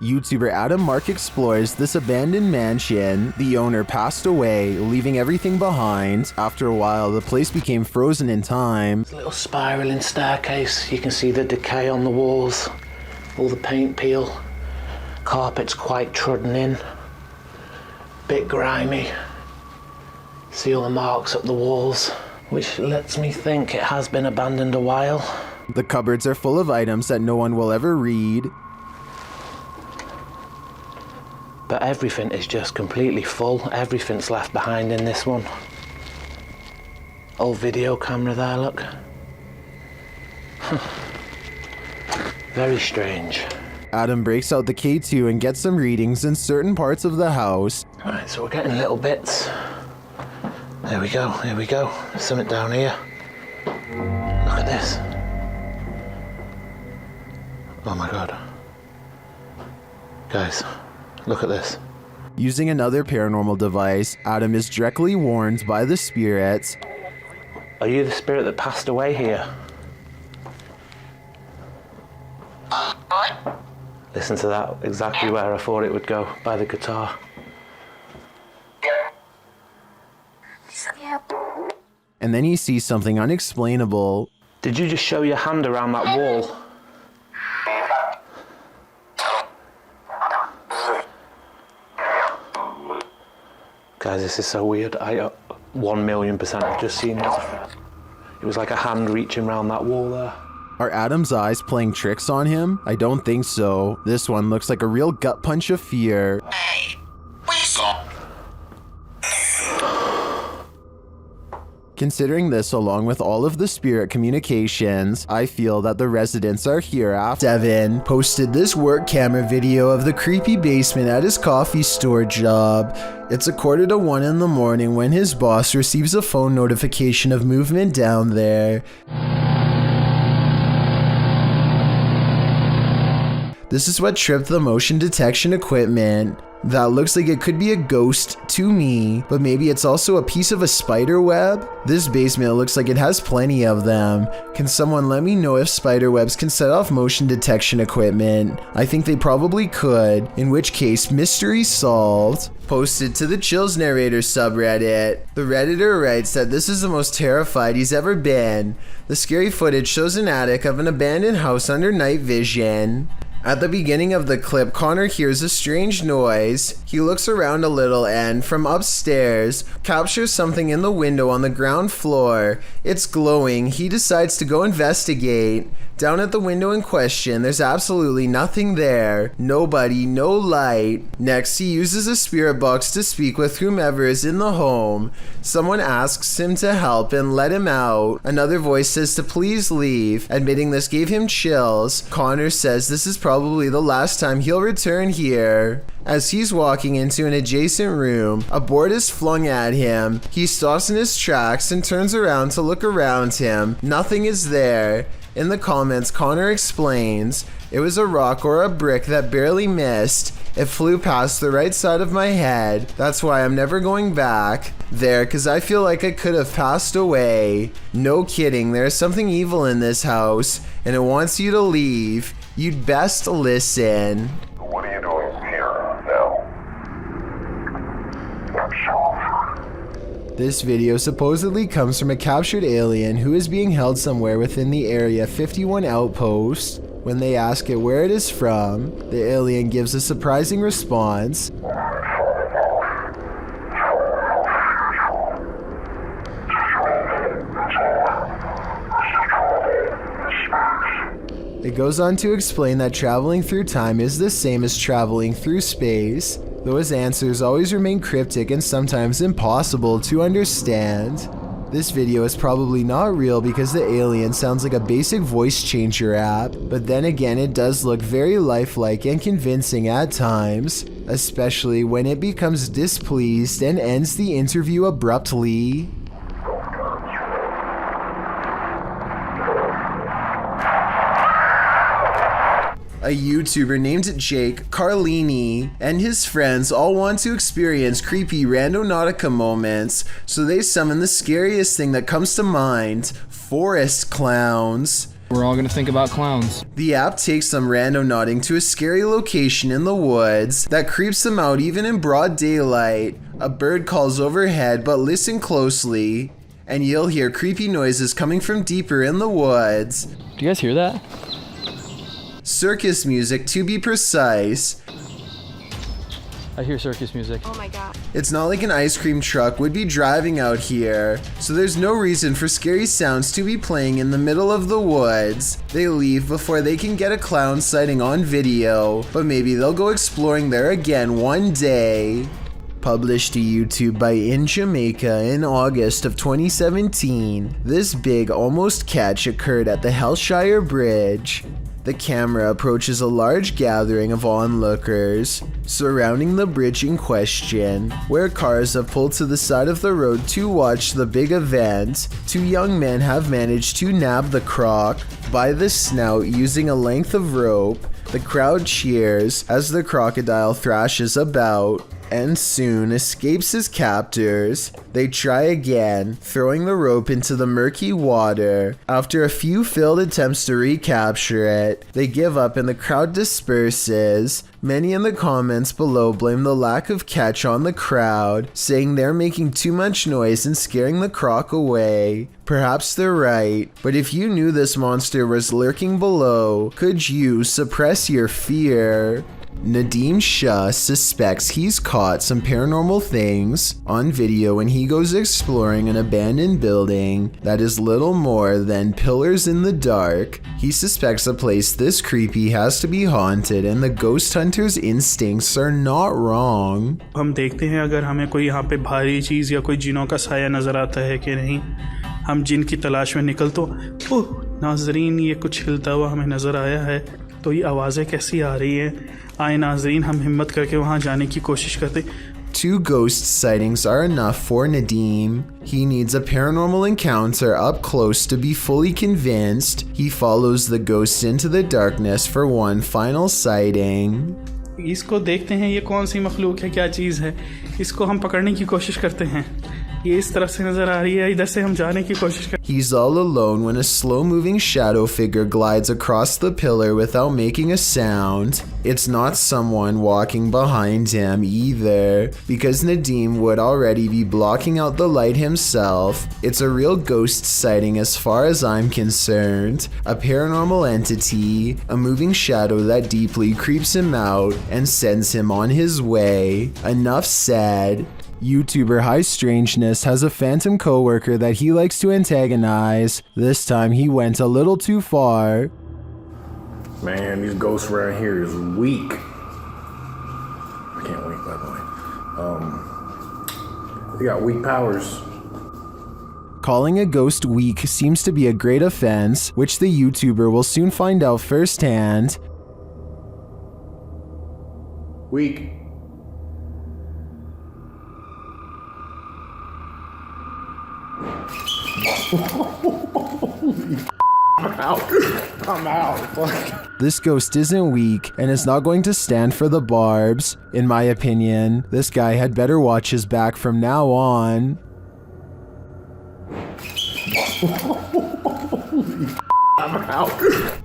YouTuber Adam Mark explores this abandoned mansion. The owner passed away, leaving everything behind. After a while, the place became frozen in time. There's a little spiraling staircase. You can see the decay on the walls, all the paint peel. Carpet's quite trodden in, bit grimy. See all the marks up the walls, which lets me think it has been abandoned a while. The cupboards are full of items that no one will ever read. But everything is just completely full. Everything's left behind in this one. Old video camera there, look. Very strange. Adam breaks out the K2 and gets some readings in certain parts of the house. Right, so we're getting little bits. There we go, here we go. There's something down here. Look at this. Oh my God. Guys, look at this. Using another paranormal device, Adam is directly warned by the spirits. Are you the spirit that passed away here? Listen to that, exactly where I thought it would go, by the guitar. And then he sees something unexplainable. Did you just show your hand around that wall? Guys, this is so weird. I 1,000,000% have just seen it. It was like a hand reaching around that wall there. Are Adam's eyes playing tricks on him? I don't think so. This one looks like a real gut punch of fear. Considering this along with all of the spirit communications, I feel that the residents are here after. Devin posted this work camera video of the creepy basement at his coffee store job. It's 1:45 in the morning when his boss receives a phone notification of movement down there. This is what tripped the motion detection equipment. That looks like it could be a ghost to me, but maybe it's also a piece of a spider web? This basement looks like it has plenty of them. Can someone let me know if spider webs can set off motion detection equipment? I think they probably could, in which case mystery solved. Posted to the Chills Narrator subreddit. The Redditor writes that this is the most terrified he's ever been. The scary footage shows an attic of an abandoned house under night vision. At the beginning of the clip, Connor hears a strange noise. He looks around a little and, from upstairs, captures something in the window on the ground floor. It's glowing. He decides to go investigate. Down at the window in question, there's absolutely nothing there. Nobody, no light. Next, he uses a spirit box to speak with whomever is in the home. Someone asks him to help and let him out. Another voice says to please leave. Admitting this gave him chills. Connor says this is probably the last time he'll return here. As he's walking into an adjacent room, a board is flung at him. He stops in his tracks and turns around to look around him. Nothing is there. In the comments, Connor explains, it was a rock or a brick that barely missed. It flew past the right side of my head. That's why I'm never going back there, because I feel like I could have passed away. No kidding, there's something evil in this house, and it wants you to leave. You'd best listen. What are you doing here now? This video supposedly comes from a captured alien who is being held somewhere within the Area 51 outpost. When they ask it where it is from, the alien gives a surprising response. It goes on to explain that traveling through time is the same as traveling through space, though his answers always remain cryptic and sometimes impossible to understand. This video is probably not real because the alien sounds like a basic voice changer app, but then again it does look very lifelike and convincing at times, especially when it becomes displeased and ends the interview abruptly. A YouTuber named Jake Carlini and his friends all want to experience creepy randonautica moments, so they summon the scariest thing that comes to mind, forest clowns. We're all gonna think about clowns. The app takes them randonauting to a scary location in the woods that creeps them out even in broad daylight. A bird calls overhead, but listen closely, and you'll hear creepy noises coming from deeper in the woods. Do you guys hear that? Circus music, to be precise. I hear circus music. Oh my god. It's not like an ice cream truck would be driving out here, so there's no reason for scary sounds to be playing in the middle of the woods. They leave before they can get a clown sighting on video, but maybe they'll go exploring there again one day. Published to YouTube by In Jamaica in August of 2017, this big almost catch occurred at the Hellshire Bridge. The camera approaches a large gathering of onlookers surrounding the bridge in question, where cars have pulled to the side of the road to watch the big event. Two young men have managed to nab the croc by the snout using a length of rope. The crowd cheers as the crocodile thrashes about and soon escapes his captors. They try again, throwing the rope into the murky water. After a few failed attempts to recapture it, they give up and the crowd disperses. Many in the comments below blame the lack of catch on the crowd, saying they're making too much noise and scaring the croc away. Perhaps they're right, but if you knew this monster was lurking below, could you suppress your fear? Nadeem Shah suspects he's caught some paranormal things on video when he goes exploring an abandoned building that is little more than pillars in the dark. He suspects a place this creepy has to be haunted, and the ghost hunter's instincts are not wrong. हम देखते हैं अगर हमें कोई यहाँ पे भारी चीज़ या कोई जिनों का साया नज़र आता है कि नहीं। हम जिन की तलाश में निकल तो ओह नाजरीन, ये कुछ हिलता हुआ हमें नज़र आया है। तो ये आवाज़ें कैसी आ रही हैं? आए नाजरीन, हम हिम्मत करके वहाँ जाने की कोशिश करते। Two ghost sightings are enough for Nadeem. He needs a paranormal encounter up close to be fully convinced. He follows the ghosts into the darkness for one final sighting. इसको देखते हैं, ये कौन सी मखलूक है, क्या चीज़ है। इसको हम पकड़ने की कोशिश करते हैं। ये इस तरफ से नज़र आ रही है, इधर से हम जाने की कोशिश करते हैं। He's all alone when a slow-moving shadow figure glides across the pillar without making a sound. It's not someone walking behind him either, because Nadeem would already be blocking out the light himself. It's a real ghost sighting as far as I'm concerned. A paranormal entity, a moving shadow that deeply creeps him out and sends him on his way. Enough said. YouTuber High Strangeness has a phantom coworker that he likes to antagonize. This time he went a little too far. Man, these ghosts around here is weak. I can't wait, by the way. They got weak powers. Calling a ghost weak seems to be a great offense, which the YouTuber will soon find out firsthand. Weak. I'm out. Fuck. This ghost isn't weak and is not going to stand for the barbs. In my opinion, this guy had better watch his back from now on. I'm out.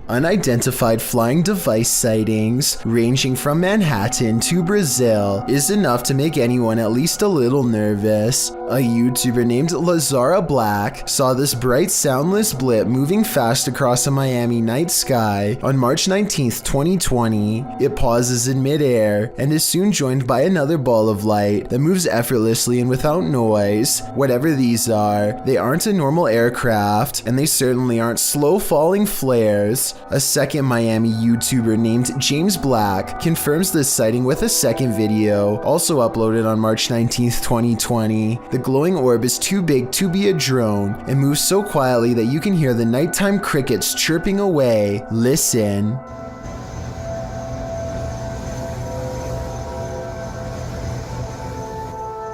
Unidentified flying device sightings, ranging from Manhattan to Brazil, is enough to make anyone at least a little nervous. A YouTuber named Lazara Black saw this bright soundless blip moving fast across a Miami night sky on March 19th, 2020. It pauses in midair and is soon joined by another ball of light that moves effortlessly and without noise. Whatever these are, they aren't a normal aircraft, and they certainly aren't slow falling flares. A second Miami YouTuber named James Black confirms this sighting with a second video, also uploaded on March 19th, 2020. The glowing orb is too big to be a drone and moves so quietly that you can hear the nighttime crickets chirping away. Listen.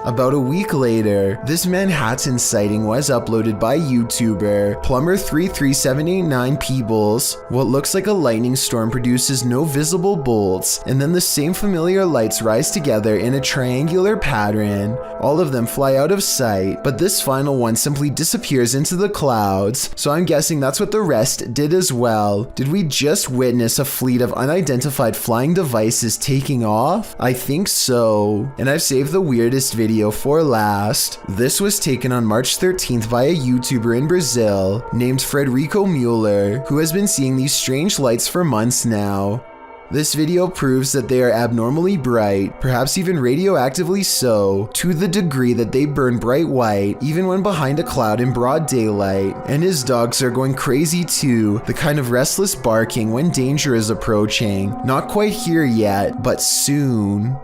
About a week later, this Manhattan sighting was uploaded by YouTuber Plumber33789 Peebles. What looks like a lightning storm produces no visible bolts, and then the same familiar lights rise together in a triangular pattern. All of them fly out of sight, but this final one simply disappears into the clouds, so I'm guessing that's what the rest did as well. Did we just witness a fleet of unidentified flying devices taking off? I think so. And I've saved the weirdest video for last. This was taken on March 13th by a YouTuber in Brazil named Frederico Mueller, who has been seeing these strange lights for months now. This video proves that they are abnormally bright, perhaps even radioactively so, to the degree that they burn bright white even when behind a cloud in broad daylight. And his dogs are going crazy too, the kind of restless barking when danger is approaching. Not quite here yet, but soon.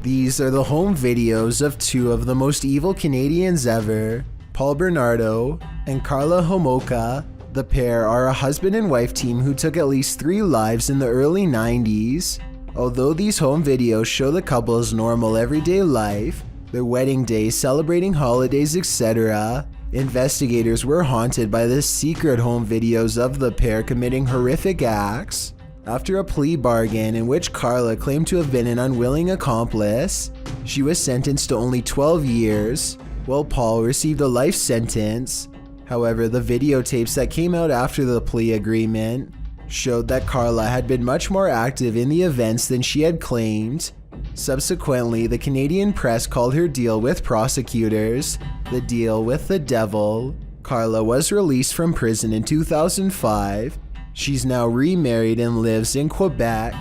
These are the home videos of two of the most evil Canadians ever, Paul Bernardo and Carla Homolka. The pair are a husband and wife team who took at least 3 lives in the early 90s. Although these home videos show the couple's normal everyday life, their wedding day, celebrating holidays, etc., investigators were haunted by the secret home videos of the pair committing horrific acts. After a plea bargain in which Carla claimed to have been an unwilling accomplice, she was sentenced to only 12 years, while Paul received a life sentence. However, the videotapes that came out after the plea agreement showed that Carla had been much more active in the events than she had claimed. Subsequently, the Canadian press called her deal with prosecutors the deal with the devil. Carla was released from prison in 2005. She's now remarried and lives in Quebec.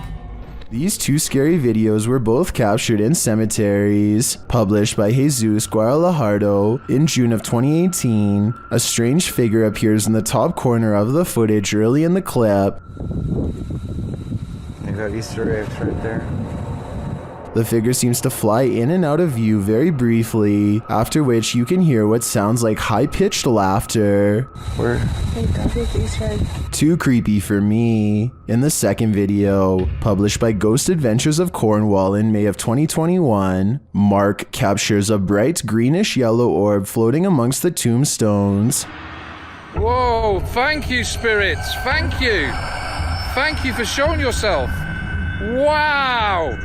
These 2 scary videos were both captured in cemeteries. Published by Jesus Guaralajardo in June of 2018, a strange figure appears in the top corner of the footage early in the clip. You got Easter eggs right there. The figure seems to fly in and out of view very briefly, after which you can hear what sounds like high-pitched laughter. Where? Too creepy for me. In the second video, published by Ghost Adventures of Cornwall in May of 2021, Mark captures a bright greenish yellow orb floating amongst the tombstones. Whoa, thank you, spirits. Thank you. Thank you for showing yourself. Wow.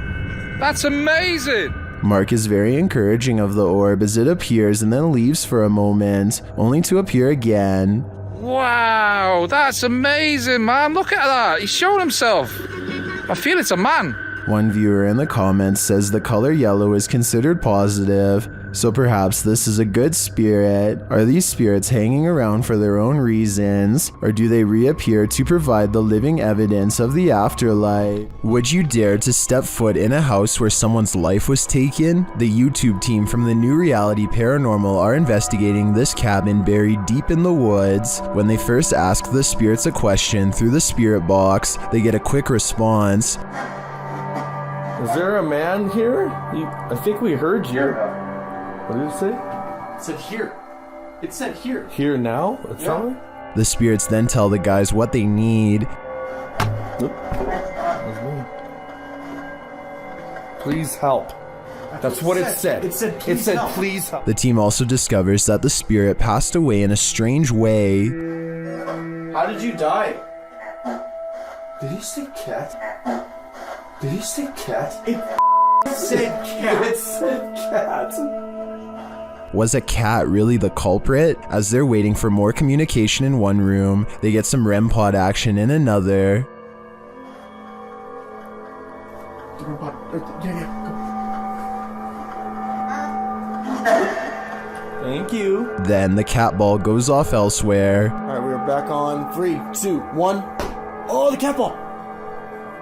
That's amazing! Mark is very encouraging of the orb as it appears and then leaves for a moment, only to appear again. Wow, that's amazing, man. Look at that. He's showing himself. I feel it's a man. One viewer in the comments says the color yellow is considered positive, so perhaps this is a good spirit. Are these spirits hanging around for their own reasons, or do they reappear to provide the living evidence of the afterlife? Would you dare to step foot in a house where someone's life was taken? The YouTube team from the New Reality Paranormal are investigating this cabin buried deep in the woods. When they first ask the spirits a question through the spirit box, they get a quick response. Is there a man here? I think we heard you. What did it say? It said here. It said here. Here now? Yeah. The spirits then tell the guys what they need. Nope. That was me. Please help. That's what it said. It said please help. Please help. The team also discovers that the spirit passed away in a strange way. How did you die? Did he say cat? Did he say cat? It said cat. It said cat. Was a cat really the culprit? As they're waiting for more communication in one room, they get some REM pod action in another. Thank you. Then the cat ball goes off elsewhere. Alright, we're back on 3, 2, 1. Oh, the cat ball!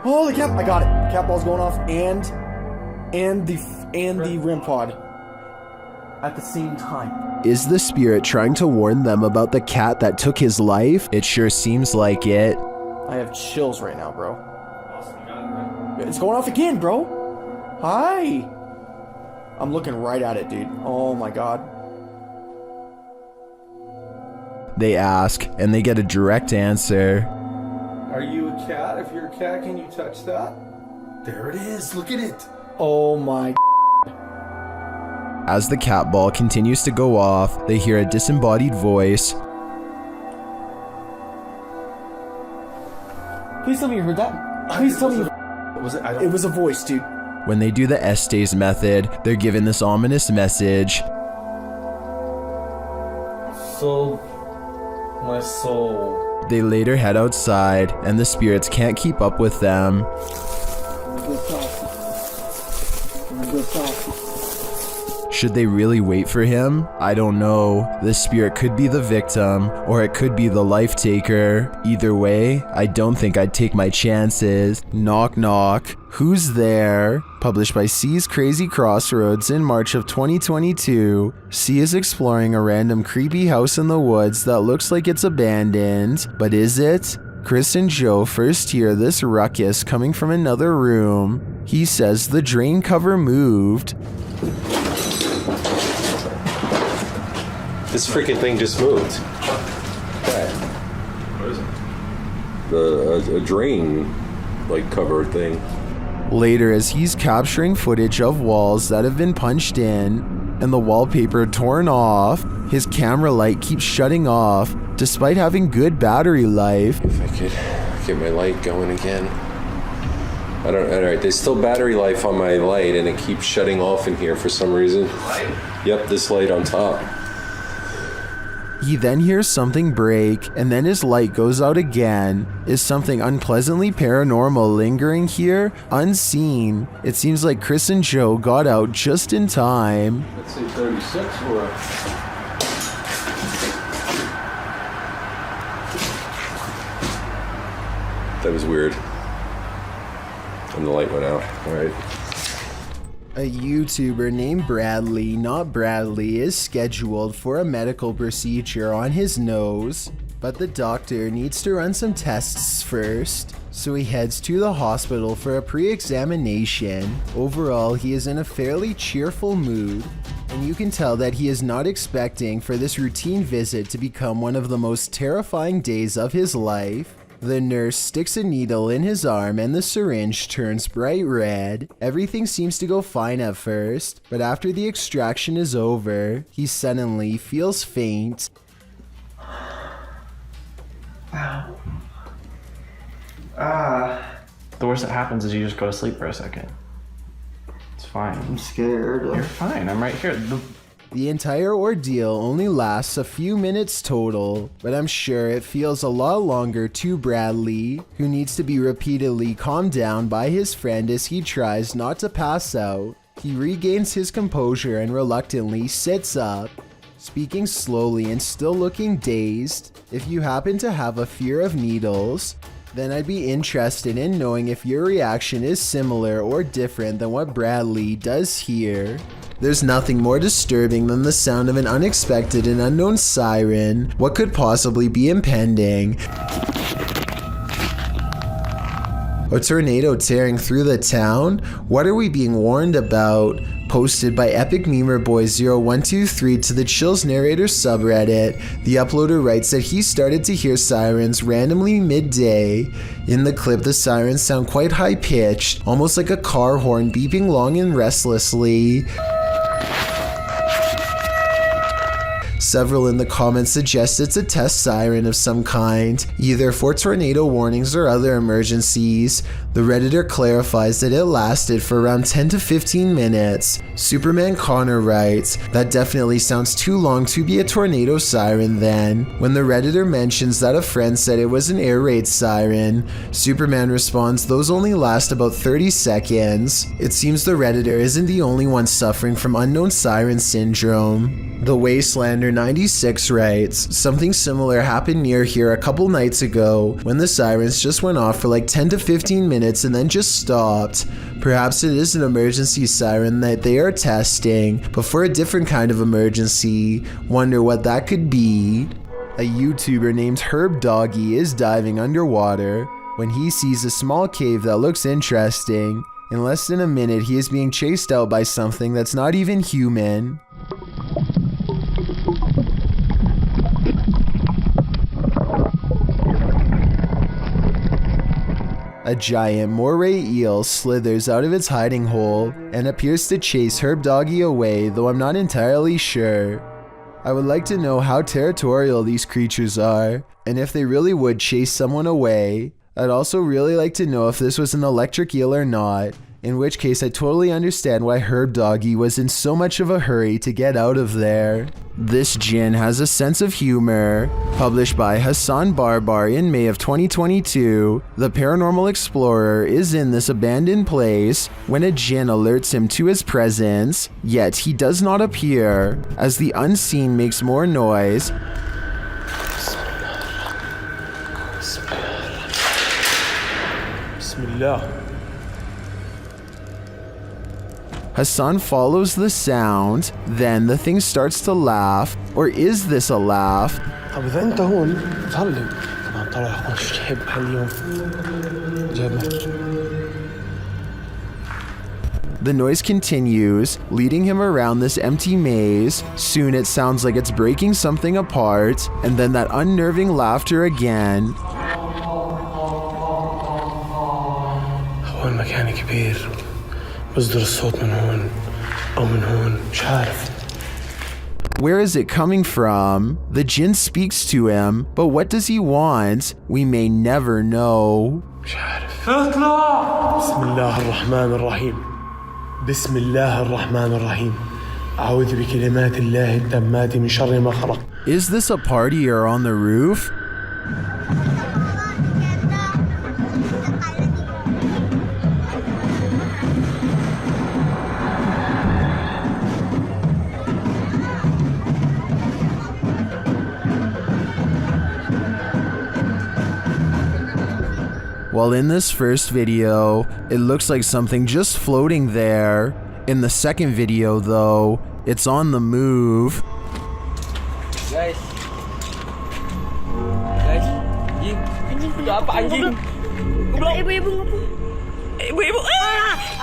Oh, the cat! I got it. Cat ball's going off, and the REM pod at the same time. Is the spirit trying to warn them about the cat that took his life? It sure seems like it. I have chills right now, bro. It's going off again, bro. Hi. I'm looking right at it, dude. Oh my god. They ask, and they get a direct answer. Are you a cat? If you're a cat, can you touch that? There it is. Look at it. Oh my. As the cat ball continues to go off, they hear a disembodied voice. Please tell me you heard that. Please tell me you. Was it? I don't. It was a voice, dude. When they do the Estes method, they're given this ominous message. Soul. My soul. They later head outside, and the spirits can't keep up with them. Should they really wait for him? I don't know. The spirit could be the victim, or it could be the life taker. Either way, I don't think I'd take my chances. Knock knock. Who's there? Published by C's Crazy Crossroads in March of 2022. C is exploring a random creepy house in the woods that looks like it's abandoned. But is it? Chris and Joe first hear this ruckus coming from another room. He says the drain cover moved. This freaking thing just moved. What is it? A drain, like, cover thing. Later, as he's capturing footage of walls that have been punched in and the wallpaper torn off, his camera light keeps shutting off despite having good battery life. If I could get my light going again. Alright, there's still battery life on my light and it keeps shutting off in here for some reason. Yep, this light on top. He then hears something break, and then his light goes out again. Is something unpleasantly paranormal lingering here? Unseen. It seems like Chris and Joe got out just in time. Let's say 36 or... That was weird. And the light went out. Alright. A YouTuber named Bradley, not Bradley, is scheduled for a medical procedure on his nose, but the doctor needs to run some tests first, so he heads to the hospital for a pre-examination. Overall, he is in a fairly cheerful mood, and you can tell that he is not expecting for this routine visit to become one of the most terrifying days of his life. The nurse sticks a needle in his arm and the syringe turns bright red. Everything seems to go fine at first, but after the extraction is over, he suddenly feels faint. Wow. The worst that happens is you just go to sleep for a second. It's fine. I'm scared. You're fine. I'm right here. The entire ordeal only lasts a few minutes total, but I'm sure it feels a lot longer to Bradley, who needs to be repeatedly calmed down by his friend as he tries not to pass out. He regains his composure and reluctantly sits up, speaking slowly and still looking dazed. If you happen to have a fear of needles, then I'd be interested in knowing if your reaction is similar or different than what Bradley does here. There's nothing more disturbing than the sound of an unexpected and unknown siren. What could possibly be impending? A tornado tearing through the town? What are we being warned about? Posted by Epic Memer Boy 0123 to the Chills Narrator subreddit, the uploader writes that he started to hear sirens randomly midday. In the clip, the sirens sound quite high-pitched, almost like a car horn beeping long and restlessly. Several in the comments suggest it's a test siren of some kind, either for tornado warnings or other emergencies. The Redditor clarifies that it lasted for around 10 to 15 minutes. Superman Connor writes, that definitely sounds too long to be a tornado siren then. When the Redditor mentions that a friend said it was an air raid siren, Superman responds those only last about 30 seconds. It seems the Redditor isn't the only one suffering from unknown siren syndrome. The Wastelander 96 writes, something similar happened near here a couple nights ago when the sirens just went off for like 10 to 15 minutes and then just stopped. Perhaps it is an emergency siren that they are testing, but for a different kind of emergency. Wonder what that could be. A YouTuber named Herb Doggy is diving underwater when he sees a small cave that looks interesting. In less than a minute, he is being chased out by something that's not even human. A giant moray eel slithers out of its hiding hole and appears to chase Herb Doggy away, though I'm not entirely sure. I would like to know how territorial these creatures are, and if they really would chase someone away. I'd also really like to know if this was an electric eel or not, in which case I totally understand why Herb Doggy was in so much of a hurry to get out of there. This Jinn has a sense of humor. Published by Hassan Barbar in May of 2022, the paranormal explorer is in this abandoned place when a Jinn alerts him to his presence, yet he does not appear, as the unseen makes more noise. Bismillah. Hassan follows the sound, then the thing starts to laugh, or is this a laugh? طب إذا أنت هون ظلم. طبعا طلع شو تحب هاليوم جابنا. The noise continues, leading him around this empty maze. Soon it sounds like it's breaking something apart, and then that unnerving laughter again. هو المكان كبير. بصدر الصوت من هون أو من هون مش عارف. Where is it coming from? The Jinn speaks to him, but what does he want? We may never know. مش عارف. اطلع. بسم الله الرحمن الرحيم. بسم الله الرحمن الرحيم. أعوذ بكلمات الله التامات من شر ما خلق. Is this a partier on the roof? While in this first video, it looks like something just floating there. In the second video though, it's on the move. Guys. Anjing. Apa anjing? Goblok. Ibu-ibu ngapun. Ibu-ibu.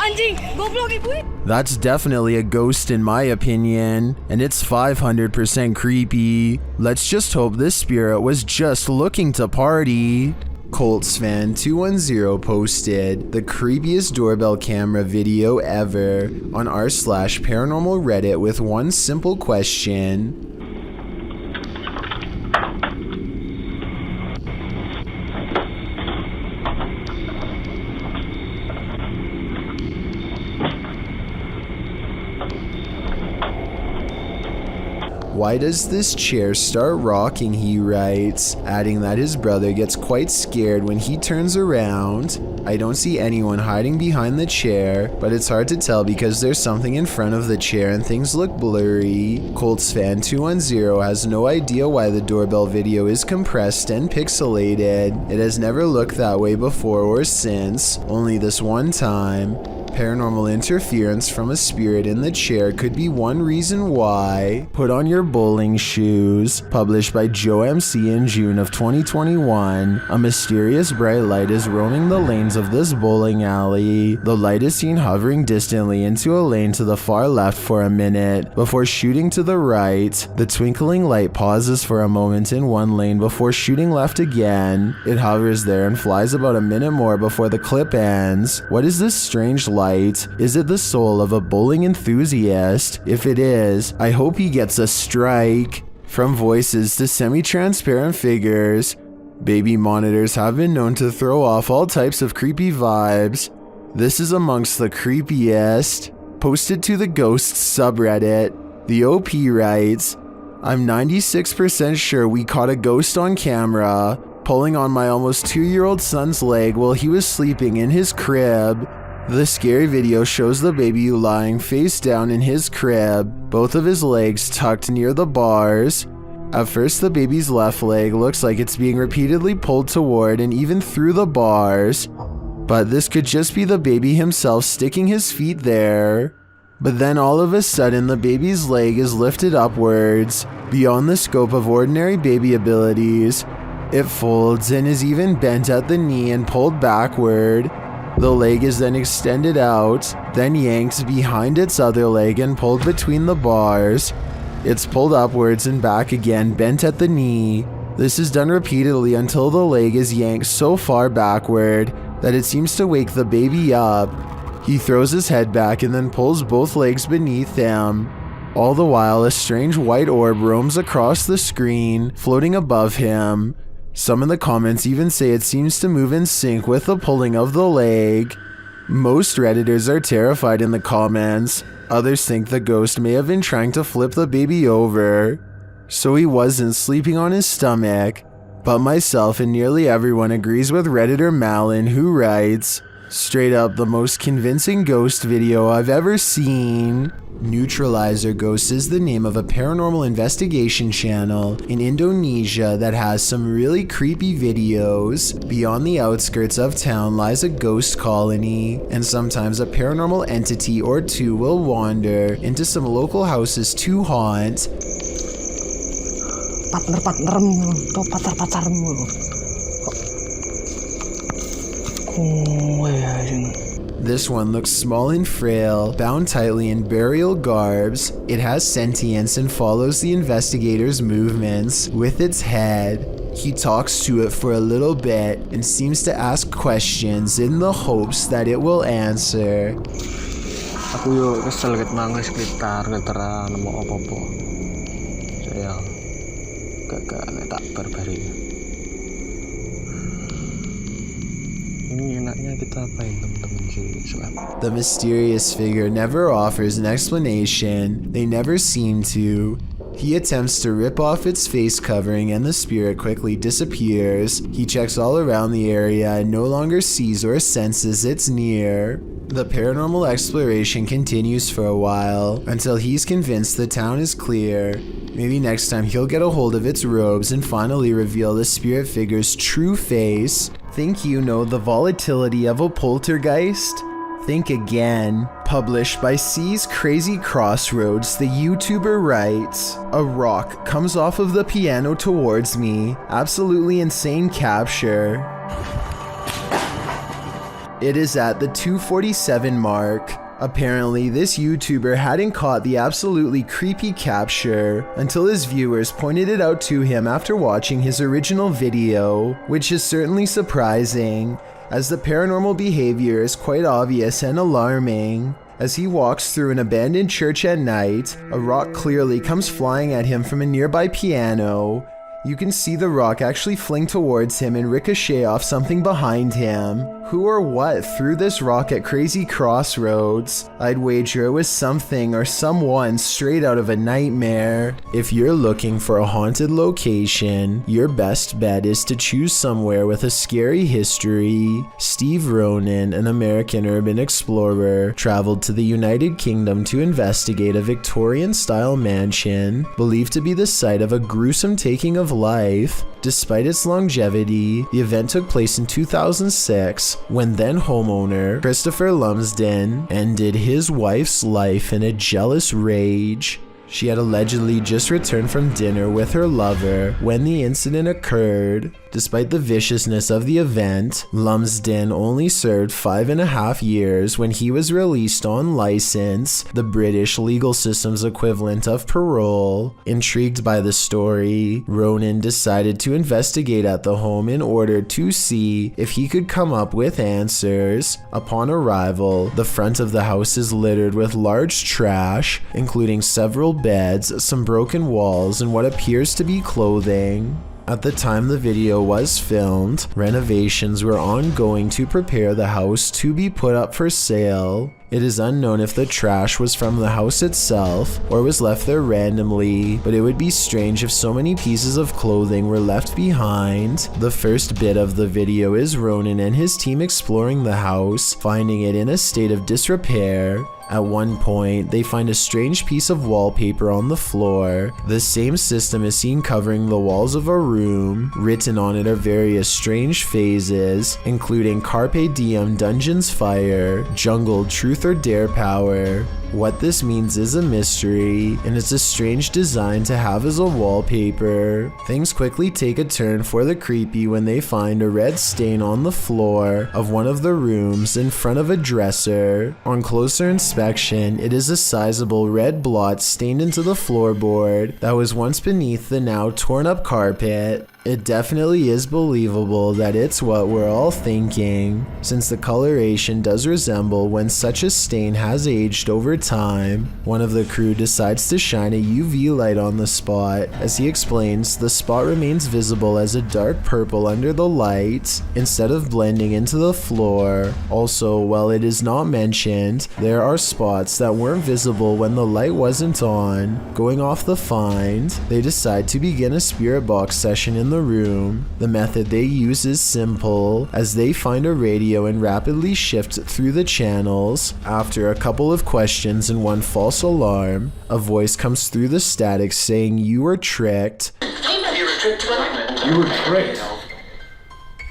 Anjing. Goblok ibu. That's definitely a ghost in my opinion, and it's 500% creepy. Let's just hope this spirit was just looking to party. Coltsfan210 posted the creepiest doorbell camera video ever on r/paranormal Reddit with one simple question. Why does this chair start rocking, he writes, adding that his brother gets quite scared when he turns around. I don't see anyone hiding behind the chair, but it's hard to tell because there's something in front of the chair and things look blurry. Coltsfan210 has no idea why the doorbell video is compressed and pixelated. It has never looked that way before or since, only this one time. Paranormal interference from a spirit in the chair could be one reason why. Put on your bowling shoes. Published by Joe MC in June of 2021. A mysterious bright light is roaming the lanes of this bowling alley. The light is seen hovering distantly into a lane to the far left for a minute before shooting to the right. The twinkling light pauses for a moment in one lane before shooting left again. It hovers there and flies about a minute more before the clip ends. What is this strange light? Is it the soul of a bowling enthusiast? If it is, I hope he gets a strike. From voices to semi-transparent figures, baby monitors have been known to throw off all types of creepy vibes. This is amongst the creepiest. Posted to the Ghosts subreddit, the OP writes, I'm 96% sure we caught a ghost on camera, pulling on my almost 2-year-old son's leg while he was sleeping in his crib. The scary video shows the baby lying face down in his crib, both of his legs tucked near the bars. At first, the baby's left leg looks like it's being repeatedly pulled toward and even through the bars, but this could just be the baby himself sticking his feet there. But then all of a sudden, the baby's leg is lifted upwards, beyond the scope of ordinary baby abilities. It folds and is even bent at the knee and pulled backward. The leg is then extended out, then yanked behind its other leg and pulled between the bars. It's pulled upwards and back again, bent at the knee. This is done repeatedly until the leg is yanked so far backward that it seems to wake the baby up. He throws his head back and then pulls both legs beneath him. All the while, a strange white orb roams across the screen, floating above him. Some in the comments even say it seems to move in sync with the pulling of the leg. Most Redditors are terrified in the comments. Others think the ghost may have been trying to flip the baby over, so he wasn't sleeping on his stomach. But myself and nearly everyone agrees with Redditor Malin, who writes, "Straight up the most convincing ghost video I've ever seen." Neutralizer Ghost is the name of a paranormal investigation channel in Indonesia that has some really creepy videos. Beyond the outskirts of town lies a ghost colony, and sometimes a paranormal entity or two will wander into some local houses to haunt. Partner-partnermu, atau pacar-pacarmu. Oh ya. This one looks small and frail, bound tightly in burial garbs. It has sentience and follows the investigator's movements with its head. He talks to it for a little bit and seems to ask questions in the hopes that it will answer. Aku yo kesel ket mangga sekitar ketera nemu apa-apa. Saya gak tak barbari. Ini enaknya kita apain teman-teman sih soal. The mysterious figure never offers an explanation. They never seem to. He attempts to rip off its face covering and the spirit quickly disappears. He checks all around the area and no longer sees or senses it's near. The paranormal exploration continues for a while until he's convinced the town is clear. Maybe next time he'll get a hold of its robes and finally reveal the spirit figure's true face. Think you know the volatility of a poltergeist? Think again. Published by C's Crazy Crossroads, the YouTuber writes, "A rock comes off of the piano towards me. Absolutely insane capture. It is at the 247 mark. Apparently, this YouTuber hadn't caught the absolutely creepy capture until his viewers pointed it out to him after watching his original video, which is certainly surprising, as the paranormal behavior is quite obvious and alarming. As he walks through an abandoned church at night, a rock clearly comes flying at him from a nearby piano. You can see the rock actually fling towards him and ricochet off something behind him. Who or what threw this rock at Crazy Crossroads? I'd wager it was something or someone straight out of a nightmare. If you're looking for a haunted location, your best bet is to choose somewhere with a scary history. Steve Ronan, an American urban explorer, traveled to the United Kingdom to investigate a Victorian-style mansion believed to be the site of a gruesome taking of life. Despite its longevity, the event took place in 2006 when then homeowner Christopher Lumsden ended his wife's life in a jealous rage. She had allegedly just returned from dinner with her lover when the incident occurred. Despite the viciousness of the event, Lumsden only served 5.5 years when he was released on license, the British legal system's equivalent of parole. Intrigued by the story, Ronan decided to investigate at the home in order to see if he could come up with answers. Upon arrival, the front of the house is littered with large trash, including several beds, some broken walls, and what appears to be clothing. At the time the video was filmed, renovations were ongoing to prepare the house to be put up for sale. It is unknown if the trash was from the house itself or was left there randomly, but it would be strange if so many pieces of clothing were left behind. The first bit of the video is Ronan and his team exploring the house, finding it in a state of disrepair. At one point, they find a strange piece of wallpaper on the floor. The same system is seen covering the walls of a room. Written on it are various strange phrases, including Carpe Diem Dungeons Fire, Jungle Truth or Dare Power. What this means is a mystery, and it's a strange design to have as a wallpaper. Things quickly take a turn for the creepy when they find a red stain on the floor of one of the rooms in front of a dresser. On closer inspection, it is a sizable red blot stained into the floorboard that was once beneath the now torn up carpet. It definitely is believable that it's what we're all thinking, since the coloration does resemble when such a stain has aged over time. One of the crew decides to shine a UV light on the spot. As he explains, the spot remains visible as a dark purple under the light, instead of blending into the floor. Also, while it is not mentioned, there are spots that weren't visible when the light wasn't on. Going off the find, they decide to begin a spirit box session in the room. The method they use is simple, as they find a radio and rapidly shift through the channels. After a couple of questions and one false alarm, a voice comes through the static saying you were tricked. You were tricked.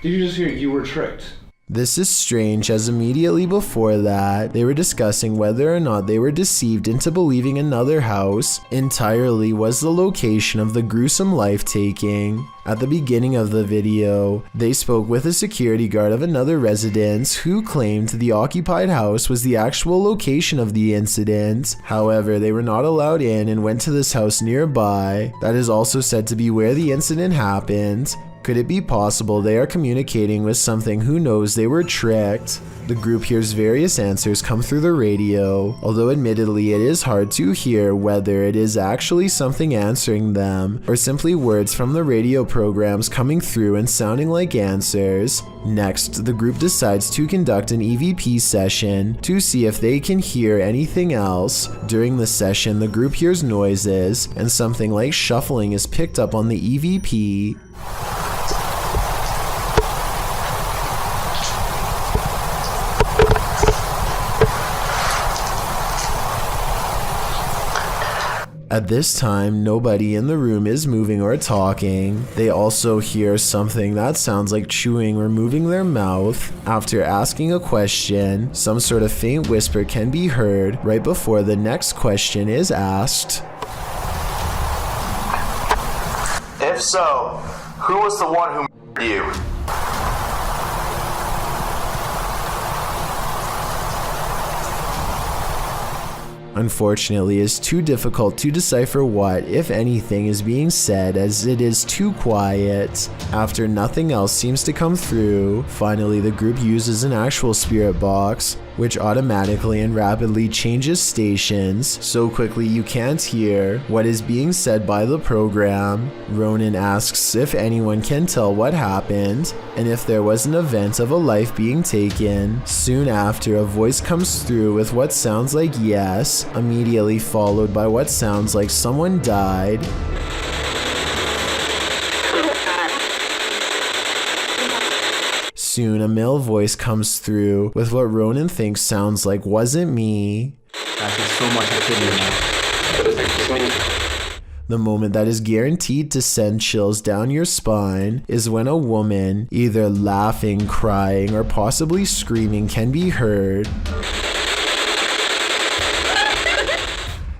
Did you just hear you were tricked? This is strange, as immediately before that, they were discussing whether or not they were deceived into believing another house entirely was the location of the gruesome life-taking. At the beginning of the video, they spoke with a security guard of another residence who claimed the occupied house was the actual location of the incident. However, they were not allowed in and went to this house nearby that is also said to be where the incident happened. Could it be possible they are communicating with something who knows they were tricked? The group hears various answers come through the radio, although admittedly it is hard to hear whether it is actually something answering them or simply words from the radio programs coming through and sounding like answers. Next, the group decides to conduct an EVP session to see if they can hear anything else. During the session, the group hears noises and something like shuffling is picked up on the EVP. At this time, nobody in the room is moving or talking. They also hear something that sounds like chewing or moving their mouth. After asking a question, some sort of faint whisper can be heard right before the next question is asked. If so, who was the one who murdered you? Unfortunately, it's too difficult to decipher what, if anything, is being said, as it is too quiet. After nothing else seems to come through, finally the group uses an actual spirit box, which automatically and rapidly changes stations so quickly you can't hear what is being said by the program. Ronan asks if anyone can tell what happened and if there was an event of a life being taken. Soon after, a voice comes through with what sounds like yes, immediately followed by what sounds like someone died. Soon, a male voice comes through with what Ronan thinks sounds like wasn't me. So much activity. The moment that is guaranteed to send chills down your spine is when a woman, either laughing, crying, or possibly screaming, can be heard.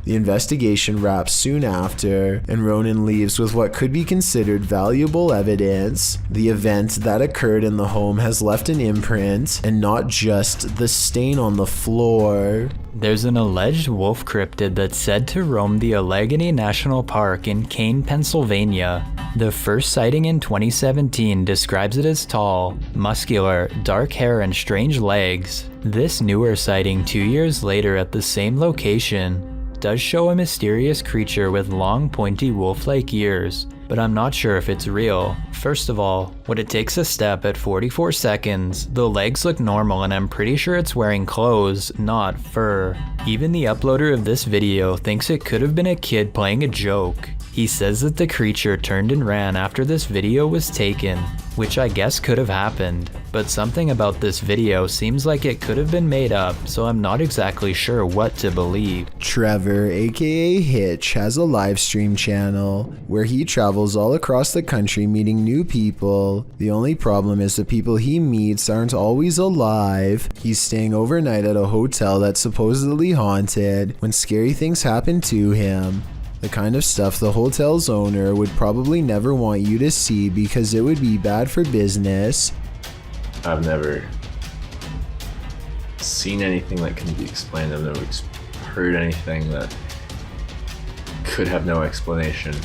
The investigation wraps soon after, and Ronan leaves with what could be considered valuable evidence. The event that occurred in the home has left an imprint, and not just the stain on the floor. There's an alleged wolf cryptid that's said to roam the Allegheny National Park in Kane, Pennsylvania. The first sighting in 2017 describes it as tall, muscular, dark hair, and strange legs. This newer sighting 2 years later at the same location does show a mysterious creature with long, pointy wolf-like ears, but I'm not sure if it's real. First of all, when it takes a step at 44 seconds, the legs look normal and I'm pretty sure it's wearing clothes, not fur. Even the uploader of this video thinks it could have been a kid playing a joke. He says that the creature turned and ran after this video was taken, which I guess could have happened, but something about this video seems like it could have been made up, so I'm not exactly sure what to believe. Trevor, aka Hitch, has a live stream channel where he travels all across the country meeting new people. The only problem is the people he meets aren't always alive. He's staying overnight at a hotel that's supposedly haunted when scary things happen to him. The kind of stuff the hotel's owner would probably never want you to see because it would be bad for business. I've never seen anything that can be explained. I've never heard anything that could have no explanation.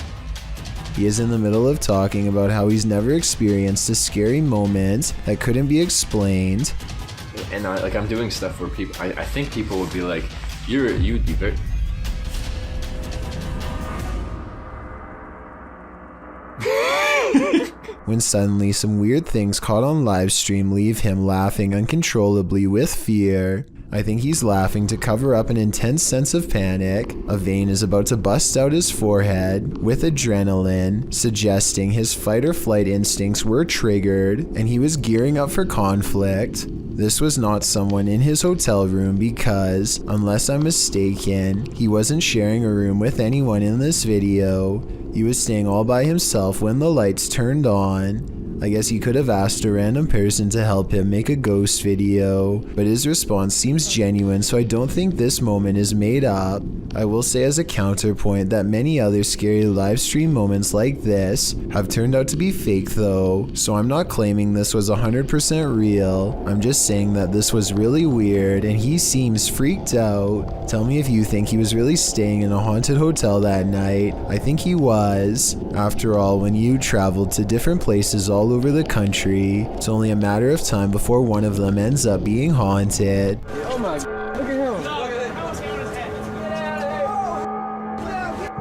He is in the middle of talking about how he's never experienced a scary moment that couldn't be explained. And I'm doing stuff where people, I think people would be like, you'd be very... When suddenly some weird things caught on live stream leave him laughing uncontrollably with fear. I think he's laughing to cover up an intense sense of panic. A vein is about to bust out his forehead with adrenaline, suggesting his fight or flight instincts were triggered and he was gearing up for conflict. This was not someone in his hotel room because, unless I'm mistaken, he wasn't sharing a room with anyone in this video. He was staying all by himself when the lights turned on. I guess he could have asked a random person to help him make a ghost video, but his response seems genuine, so I don't think this moment is made up. I will say as a counterpoint that many other scary livestream moments like this have turned out to be fake though, so I'm not claiming this was 100% real. I'm just saying that this was really weird and he seems freaked out. Tell me if you think he was really staying in a haunted hotel that night. I think he was. After all, when you travel to different places all over the country, it's only a matter of time before one of them ends up being haunted. Oh my God, look at him.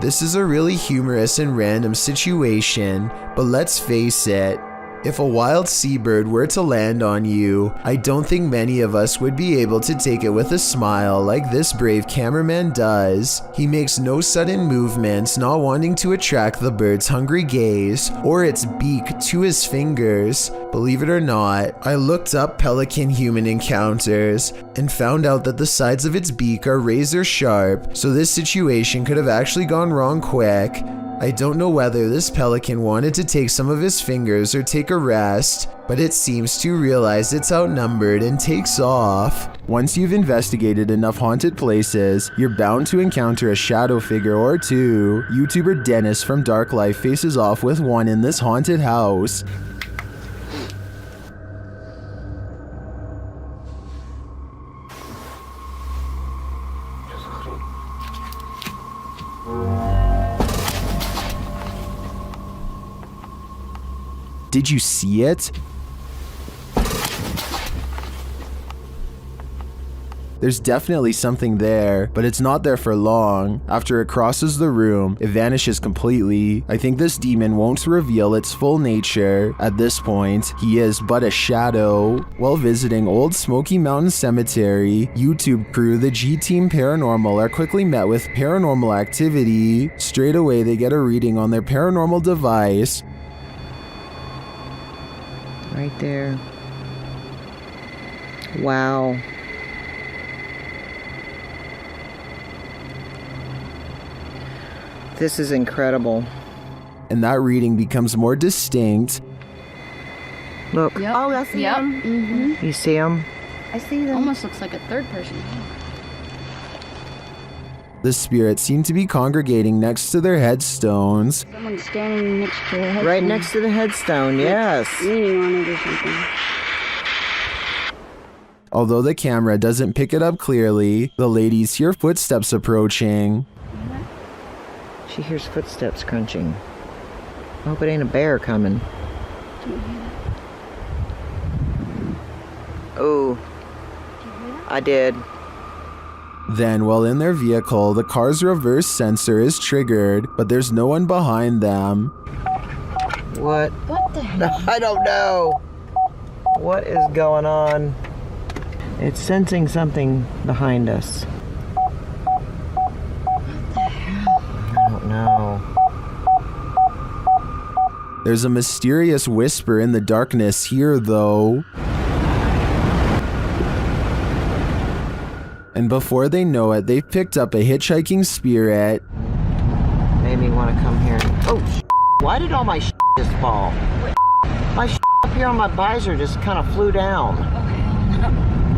This is a really humorous and random situation, but let's face it, if a wild seabird were to land on you, I don't think many of us would be able to take it with a smile like this brave cameraman does. He makes no sudden movements, not wanting to attract the bird's hungry gaze or its beak to his fingers. Believe it or not, I looked up pelican-human encounters and found out that the sides of its beak are razor sharp, so this situation could have actually gone wrong quick. I don't know whether this pelican wanted to take some of his fingers or take a rest, but it seems to realize it's outnumbered and takes off. Once you've investigated enough haunted places, you're bound to encounter a shadow figure or two. YouTuber Dennis from Dark Life faces off with one in this haunted house. Did you see it? There's definitely something there, but it's not there for long. After it crosses the room, it vanishes completely. I think this demon won't reveal its full nature. At this point, he is but a shadow. While visiting Old Smoky Mountain Cemetery, YouTube crew the G-Team Paranormal are quickly met with paranormal activity. Straight away, they get a reading on their paranormal device. Right there. Wow. This is incredible. And that reading becomes more distinct. Look. Yep. Oh, I see them. Mm-hmm. You see them? I see them. Almost looks like a third person. The spirits seem to be congregating next to their headstones. Someone's standing next to the headstone. Right next to the headstone, yes. Leaning on it or something. Although the camera doesn't pick it up clearly, the ladies hear footsteps approaching. She hears footsteps crunching. I hope it ain't a bear coming. Oh, I did. Then, while in their vehicle, the car's reverse sensor is triggered, but there's no one behind them. What? What the hell? I don't know. What is going on? It's sensing something behind us. What the hell? I don't know. There's a mysterious whisper in the darkness here, though. And before they know it, they've picked up a hitchhiking spirit. Made me want to come here. Oh, why did all my just fall? My up here on my visor just kind of flew down.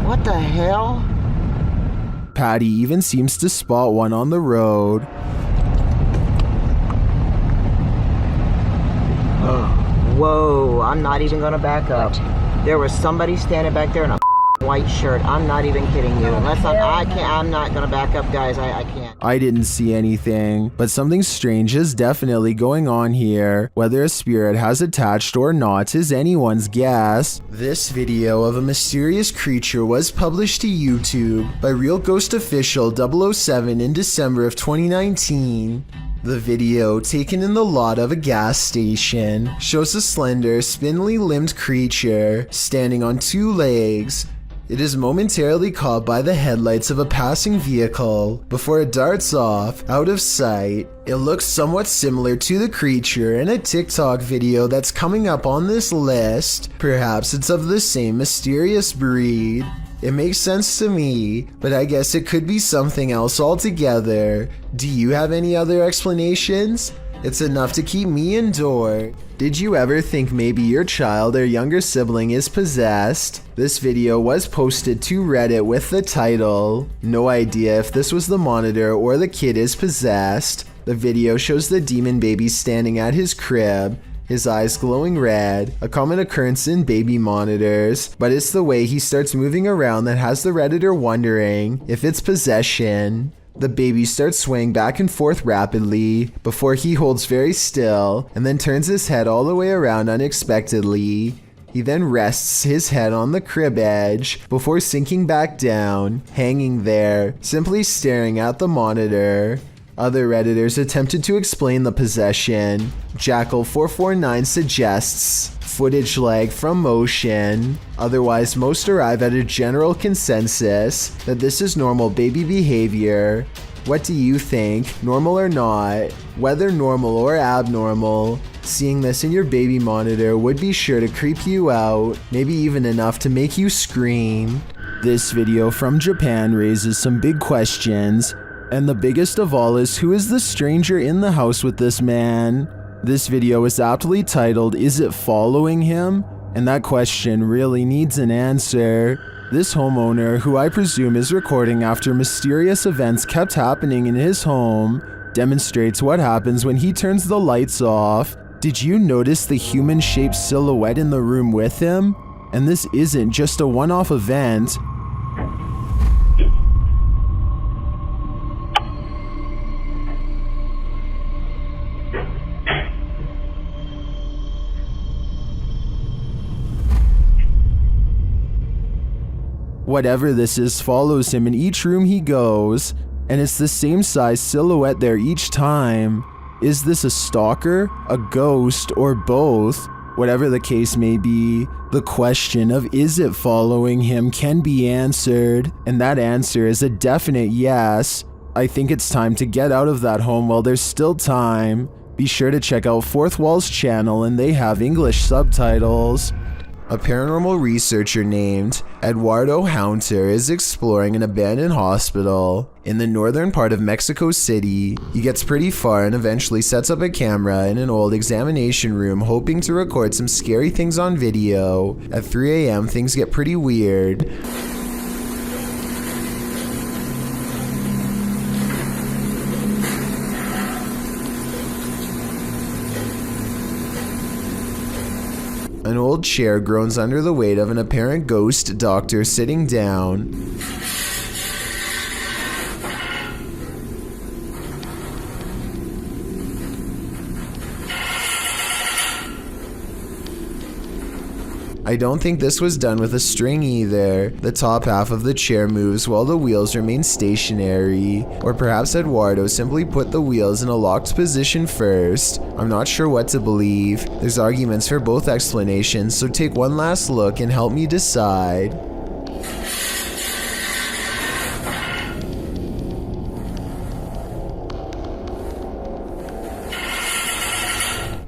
What the hell? Patty even seems to spot one on the road. Oh, whoa, I'm not even going to back up. There was somebody standing back there and a white shirt. I'm not even kidding you. Unless I'm not gonna back up, guys. I can't. I didn't see anything, but something strange is definitely going on here. Whether a spirit has attached or not is anyone's guess. This video of a mysterious creature was published to YouTube by Real Ghost Official 007 in December of 2019. The video, taken in the lot of a gas station, shows a slender, spindly limbed creature standing on two legs. It is momentarily caught by the headlights of a passing vehicle before it darts off, out of sight. It looks somewhat similar to the creature in a TikTok video that's coming up on this list. Perhaps it's of the same mysterious breed. It makes sense to me, but I guess it could be something else altogether. Do you have any other explanations? It's enough to keep me indoors. Did you ever think maybe your child or younger sibling is possessed? This video was posted to Reddit with the title, "No idea if this was the monitor or the kid is possessed." The video shows the demon baby standing at his crib, his eyes glowing red, a common occurrence in baby monitors, but it's the way he starts moving around that has the Redditor wondering if it's possession. The baby starts swaying back and forth rapidly before he holds very still and then turns his head all the way around unexpectedly. He then rests his head on the crib edge before sinking back down, hanging there, simply staring at the monitor. Other Redditors attempted to explain the possession. Jackal449 suggests footage lag from motion. Otherwise, most arrive at a general consensus that this is normal baby behavior. What do you think, normal or not? Whether normal or abnormal, seeing this in your baby monitor would be sure to creep you out, maybe even enough to make you scream. This video from Japan raises some big questions. And the biggest of all is, who is the stranger in the house with this man? This video is aptly titled, "Is it following him?" And that question really needs an answer. This homeowner, who I presume is recording after mysterious events kept happening in his home, demonstrates what happens when he turns the lights off. Did you notice the human-shaped silhouette in the room with him? And this isn't just a one-off event. Whatever this is follows him in each room he goes, and it's the same size silhouette there each time. Is this a stalker, a ghost, or both? Whatever the case may be, the question of is it following him can be answered, and that answer is a definite yes. I think it's time to get out of that home while there's still time. Be sure to check out Fourth Wall's channel, and they have English subtitles. A paranormal researcher named Eduardo Haunter is exploring an abandoned hospital in the northern part of Mexico City. He gets pretty far and eventually sets up a camera in an old examination room, hoping to record some scary things on video. At 3 a.m. things get pretty weird. An old chair groans under the weight of an apparent ghost doctor sitting down. I don't think this was done with a string either. The top half of the chair moves while the wheels remain stationary. Or perhaps Eduardo simply put the wheels in a locked position first. I'm not sure what to believe. There's arguments for both explanations, so take one last look and help me decide.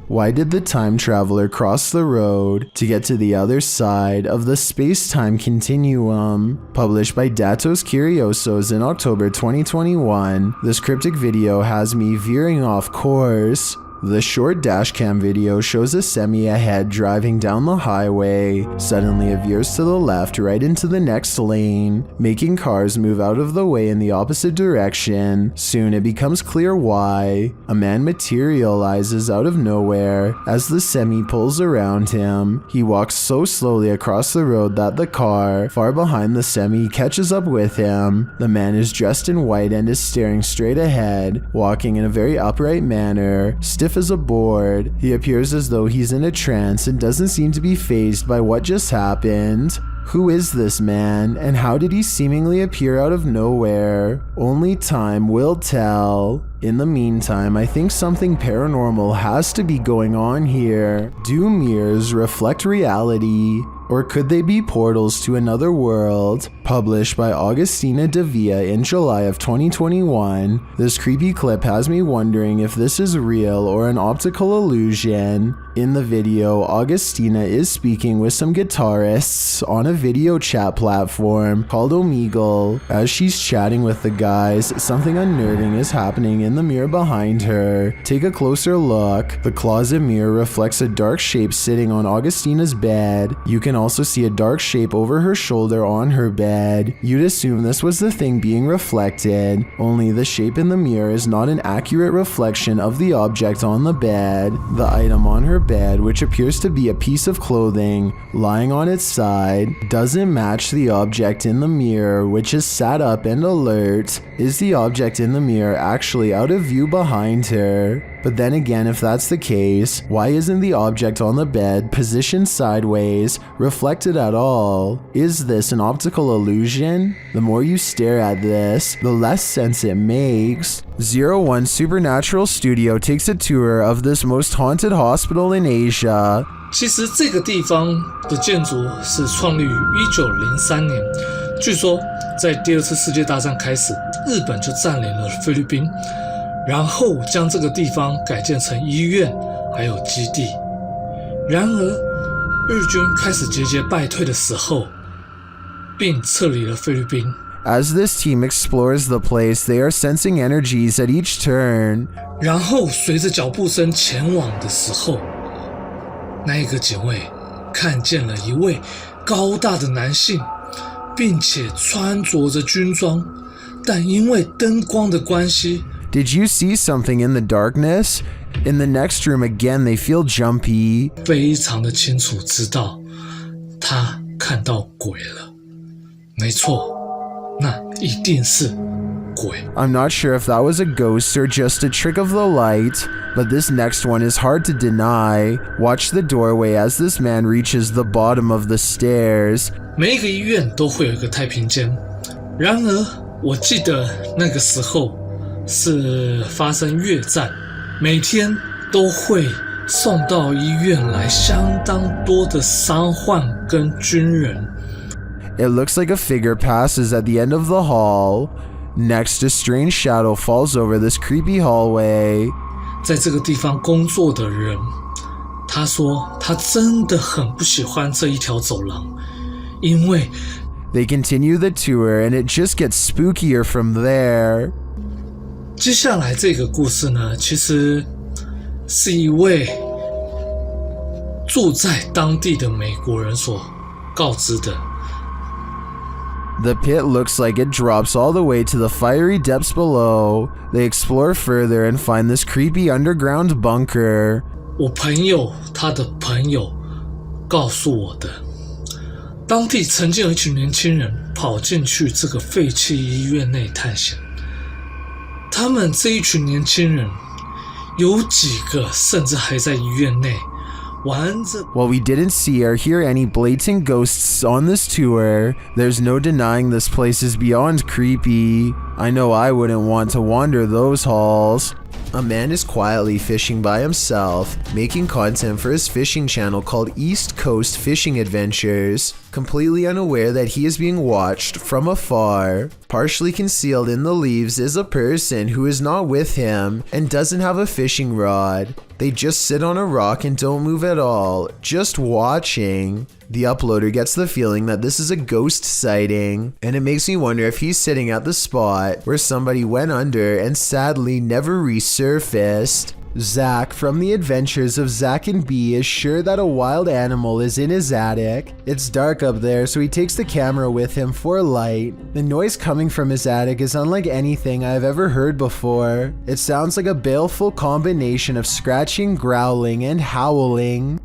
Why did the time traveler cross the road to get to the other side of the space-time continuum? Published by Datos Curiosos in October 2021, this cryptic video has me veering off course. The short dashcam video shows a semi ahead driving down the highway. Suddenly it veers to the left right into the next lane, making cars move out of the way in the opposite direction. Soon it becomes clear why. A man materializes out of nowhere as the semi pulls around him. He walks so slowly across the road that the car, far behind the semi, catches up with him. The man is dressed in white and is staring straight ahead, walking in a very upright manner, stiff as a board. He appears as though he's in a trance and doesn't seem to be fazed by what just happened. Who is this man, and how did he seemingly appear out of nowhere? Only time will tell. In the meantime, I think something paranormal has to be going on here. Do mirrors reflect reality? Or could they be portals to another world? Published by Augustina Devia in July of 2021, this creepy clip has me wondering if this is real or an optical illusion. In the video, Augustina is speaking with some guitarists on a video chat platform called Omegle. As she's chatting with the guys, something unnerving is happening in the mirror behind her. Take a closer look. The closet mirror reflects a dark shape sitting on Augustina's bed. You can also see a dark shape over her shoulder on her bed. You'd assume this was the thing being reflected, only the shape in the mirror is not an accurate reflection of the object on the bed. The item on her bed, which appears to be a piece of clothing lying on its side, doesn't match the object in the mirror, which is sat up and alert. Is the object in the mirror actually out of view behind her? But then again, if that's the case, why isn't the object on the bed positioned sideways, reflected at all? Is this an optical illusion? The more you stare at this, the less sense it makes. 01 Supernatural Studio takes a tour of this most haunted hospital in Asia. 其实这个地方的建筑是创立于1903年，据说在第二次世界大战开始，日本就占领了菲律宾，然后将这个地方改建成医院还有基地。然而日军开始节节败退的时候，并撤离了菲律宾。 As this team explores the place, they are sensing energies at each turn. 然后随着脚步声前往的时候，那一个警卫看见了一位高大的男性，并且穿着着军装，但因为灯光的关系。 Did you see something in the darkness? In the next room again, they feel jumpy. 非常的清楚知道，他看到鬼了。没错，那一定是鬼。 I'm not sure if that was a ghost or just a trick of the light, but this next one is hard to deny. Watch the doorway as this man reaches the bottom of the stairs. 每一个医院都会有一个太平间，然而我记得那个时候是发生越战，每天都会送到医院来相当多的伤患跟军人。 It looks like a figure passes at the end of the hall. Next, a strange shadow falls over this creepy hallway. 在这个地方工作的人，他说他真的很不喜欢这一条走廊，因为 They continue the tour and it just gets spookier from there. 接下来这个故事呢，其实是一位住在当地的美国人所告知的。 The pit looks like it drops all the way to the fiery depths below. They explore further and find this creepy underground bunker. 我朋友他的朋友告诉我的，当地曾经有一群年轻人跑进去这个废弃医院内探险。他们这一群年轻人，有几个甚至还在医院内。 While we didn't see or hear any blatant ghosts on this tour, there's no denying this place is beyond creepy. I know I wouldn't want to wander those halls. A man is quietly fishing by himself, making content for his fishing channel called East Coast Fishing Adventures, completely unaware that he is being watched from afar. Partially concealed in the leaves is a person who is not with him and doesn't have a fishing rod. They just sit on a rock and don't move at all, just watching. The uploader gets the feeling that this is a ghost sighting, and it makes me wonder if he's sitting at the spot where somebody went under and sadly never resurfaced. Zach from the Adventures of Zach and B is sure that a wild animal is in his attic. It's dark up there, so he takes the camera with him for light. The noise coming from his attic is unlike anything I've ever heard before. It sounds like a baleful combination of scratching, growling, and howling.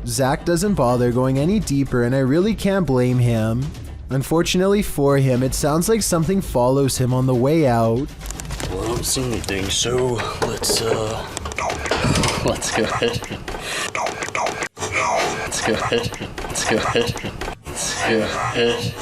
Zach doesn't bother going any deeper, and I really can't blame him. Unfortunately for him, it sounds like something follows him on the way out. Well, I don't see anything, so let's go ahead. Let's go ahead. Let's go ahead.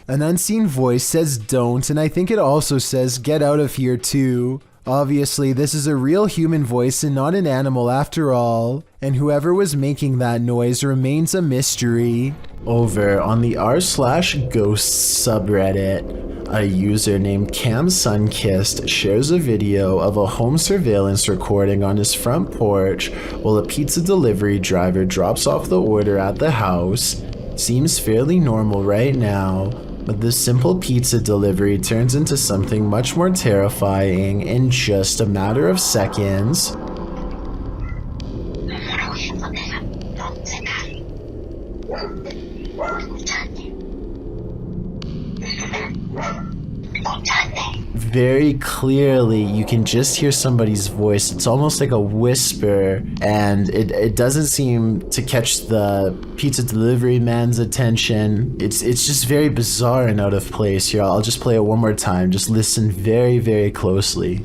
An unseen voice says don't, and I think it also says get out of here too. Obviously, this is a real human voice and not an animal after all, and whoever was making that noise remains a mystery. Over on the r/ghosts subreddit, a user named CamSunkissed shares a video of a home surveillance recording on his front porch while a pizza delivery driver drops off the order at the house. Seems fairly normal right now, but this simple pizza delivery turns into something much more terrifying in just a matter of seconds. Very clearly, you can just hear somebody's voice. It's almost like a whisper, and it doesn't seem to catch the pizza delivery man's attention. It's just very bizarre and out of place here. I'll just play it one more time. Just listen very, very closely.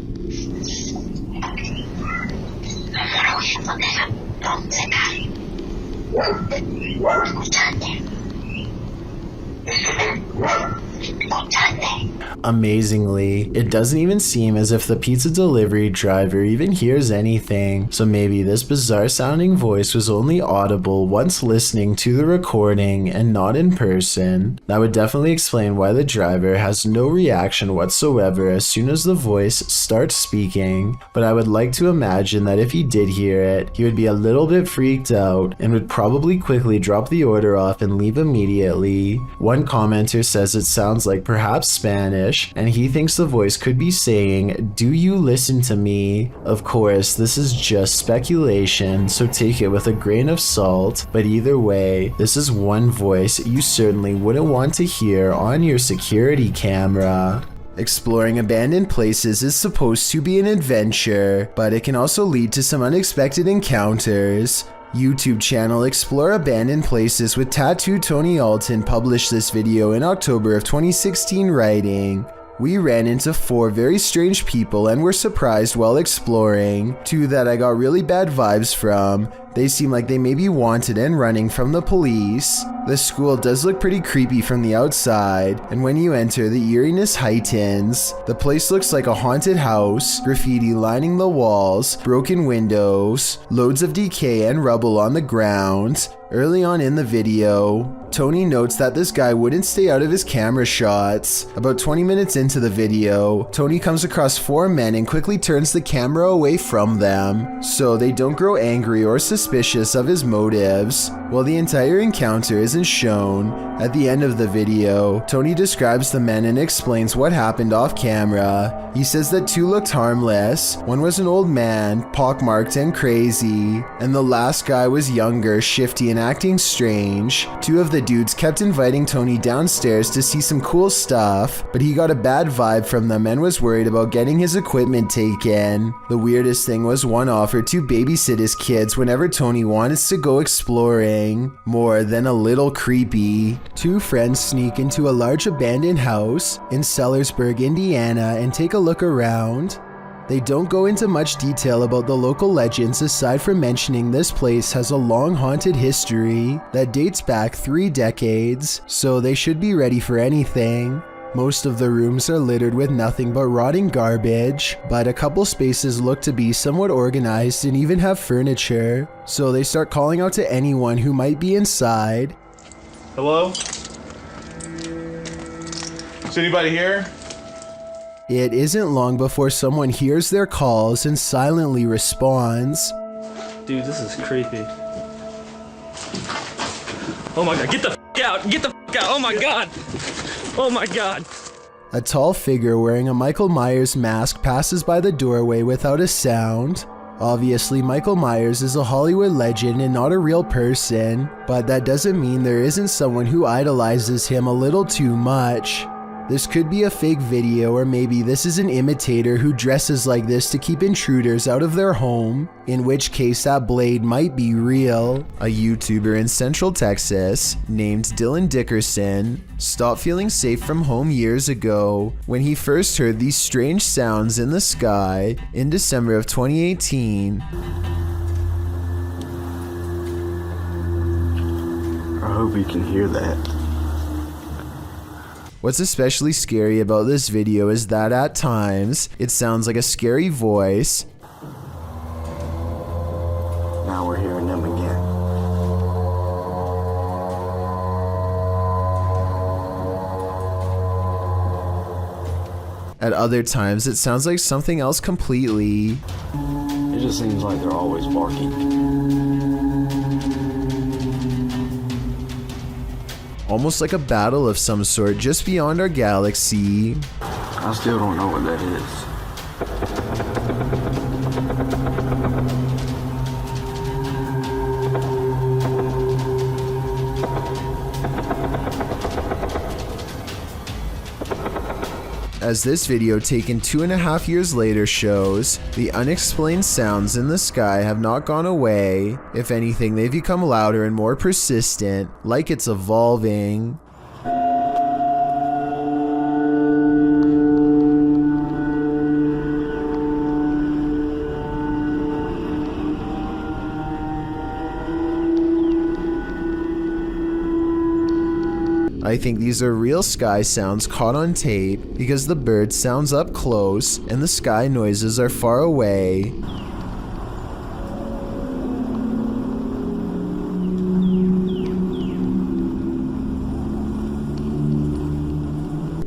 Amazingly, it doesn't even seem as if the pizza delivery driver even hears anything, so maybe this bizarre sounding voice was only audible once listening to the recording and not in person. That would definitely explain why the driver has no reaction whatsoever as soon as the voice starts speaking, but I would like to imagine that if he did hear it, he would be a little bit freaked out and would probably quickly drop the order off and leave immediately. One commenter says it sounds like perhaps Spanish, and he thinks the voice could be saying, "Do you listen to me?" Of course, this is just speculation, so take it with a grain of salt, but either way, this is one voice you certainly wouldn't want to hear on your security camera. Exploring abandoned places is supposed to be an adventure, but it can also lead to some unexpected encounters. YouTube channel Explore Abandoned Places with Tattoo Tony Alton published this video in October of 2016 writing, "We ran into 4 very strange people and were surprised while exploring. 2 that I got really bad vibes from. They seem like they may be wanted and running from the police. The school does look pretty creepy from the outside, and when you enter, the eeriness heightens. The place looks like a haunted house, graffiti lining the walls, broken windows, loads of decay and rubble on the ground." Early on in the video, Tony notes that this guy wouldn't stay out of his camera shots. About 20 minutes into the video, Tony comes across 4 men and quickly turns the camera away from them, so they don't grow angry or suspicious of his motives. While the entire encounter isn't shown, at the end of the video, Tony describes the men and explains what happened off camera. He says that 2 looked harmless, one was an old man, pockmarked and crazy, and the last guy was younger, shifty and acting strange. 2 of the dudes kept inviting Tony downstairs to see some cool stuff, but he got a bad vibe from them and was worried about getting his equipment taken. The weirdest thing was one offered to babysit his kids whenever Tony wanted to go exploring. More than a little creepy. 2 friends sneak into a large abandoned house in Sellersburg, Indiana, and take a look around. They don't go into much detail about the local legends aside from mentioning this place has a long haunted history that dates back 3 decades, so they should be ready for anything. Most of the rooms are littered with nothing but rotting garbage, but a couple spaces look to be somewhat organized and even have furniture, so they start calling out to anyone who might be inside. Hello? Is anybody here? It isn't long before someone hears their calls and silently responds. Dude, this is creepy. Oh my god, get the f out! Get the f out! Oh my god! Oh my god! A tall figure wearing a Michael Myers mask passes by the doorway without a sound. Obviously, Michael Myers is a Hollywood legend and not a real person, but that doesn't mean there isn't someone who idolizes him a little too much. This could be a fake video, or maybe this is an imitator who dresses like this to keep intruders out of their home, in which case that blade might be real. A YouTuber in Central Texas named Dylan Dickerson stopped feeling safe from home years ago when he first heard these strange sounds in the sky in December of 2018. I hope you can hear that. What's especially scary about this video is that at times, it sounds like a scary voice. Now we're hearing them again. At other times, it sounds like something else completely. It just seems like they're always barking. Almost like a battle of some sort just beyond our galaxy. I still don't know what that is. As this video taken 2.5 years later shows, the unexplained sounds in the sky have not gone away. If anything, they've become louder and more persistent, like it's evolving. I think these are real sky sounds caught on tape because the bird sounds up close and the sky noises are far away.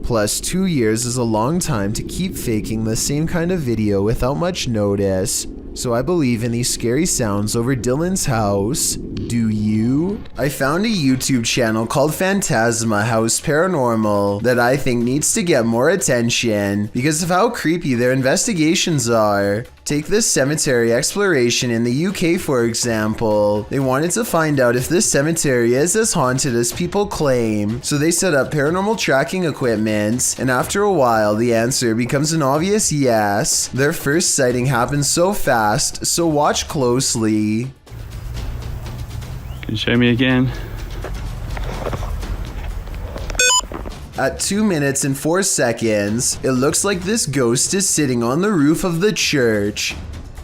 Plus, 2 years is a long time to keep faking the same kind of video without much notice. So I believe in these scary sounds over Dylan's house. Do you? I found a YouTube channel called Phantasma House Paranormal that I think needs to get more attention because of how creepy their investigations are. Take this cemetery exploration in the UK for example. They wanted to find out if this cemetery is as haunted as people claim, so they set up paranormal tracking equipment, and after a while the answer becomes an obvious yes. Their first sighting happens so fast, so watch closely. Can you show me again? At 2 minutes and 4 seconds, it looks like this ghost is sitting on the roof of the church.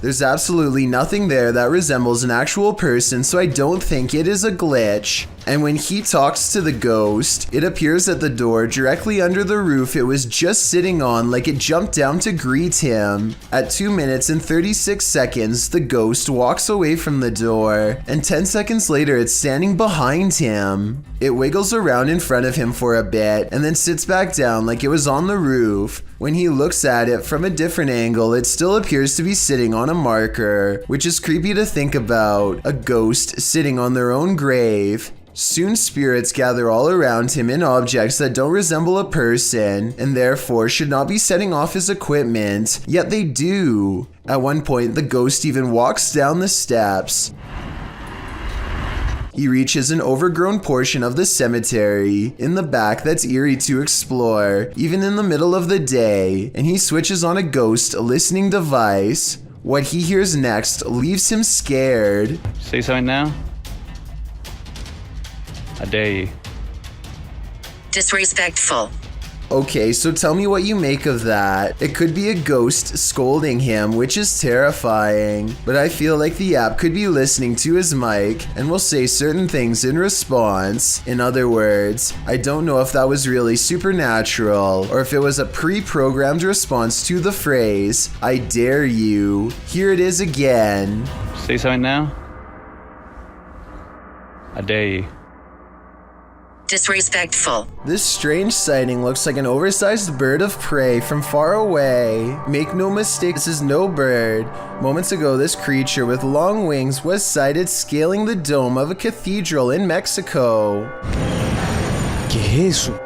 There's absolutely nothing there that resembles an actual person, so I don't think it is a glitch. And when he talks to the ghost, it appears at the door directly under the roof it was just sitting on, like it jumped down to greet him. At 2 minutes and 36 seconds, the ghost walks away from the door, and 10 seconds later it's standing behind him. It wiggles around in front of him for a bit, and then sits back down like it was on the roof. When he looks at it from a different angle, it still appears to be sitting on a marker, which is creepy to think about, a ghost sitting on their own grave. Soon spirits gather all around him in objects that don't resemble a person, and therefore should not be setting off his equipment, yet they do. At one point, the ghost even walks down the steps. He reaches an overgrown portion of the cemetery in the back that's eerie to explore, even in the middle of the day, and he switches on a ghost listening device. What he hears next leaves him scared. Say something now? I dare you. Disrespectful. Okay, so tell me what you make of that. It could be a ghost scolding him, which is terrifying, but I feel like the app could be listening to his mic and will say certain things in response. In other words, I don't know if that was really supernatural or if it was a pre-programmed response to the phrase, I dare you. Here it is again. Say something now? I dare you. Disrespectful. This strange sighting looks like an oversized bird of prey from far away. Make no mistake, this is no bird. Moments ago, this creature with long wings was sighted scaling the dome of a cathedral in Mexico.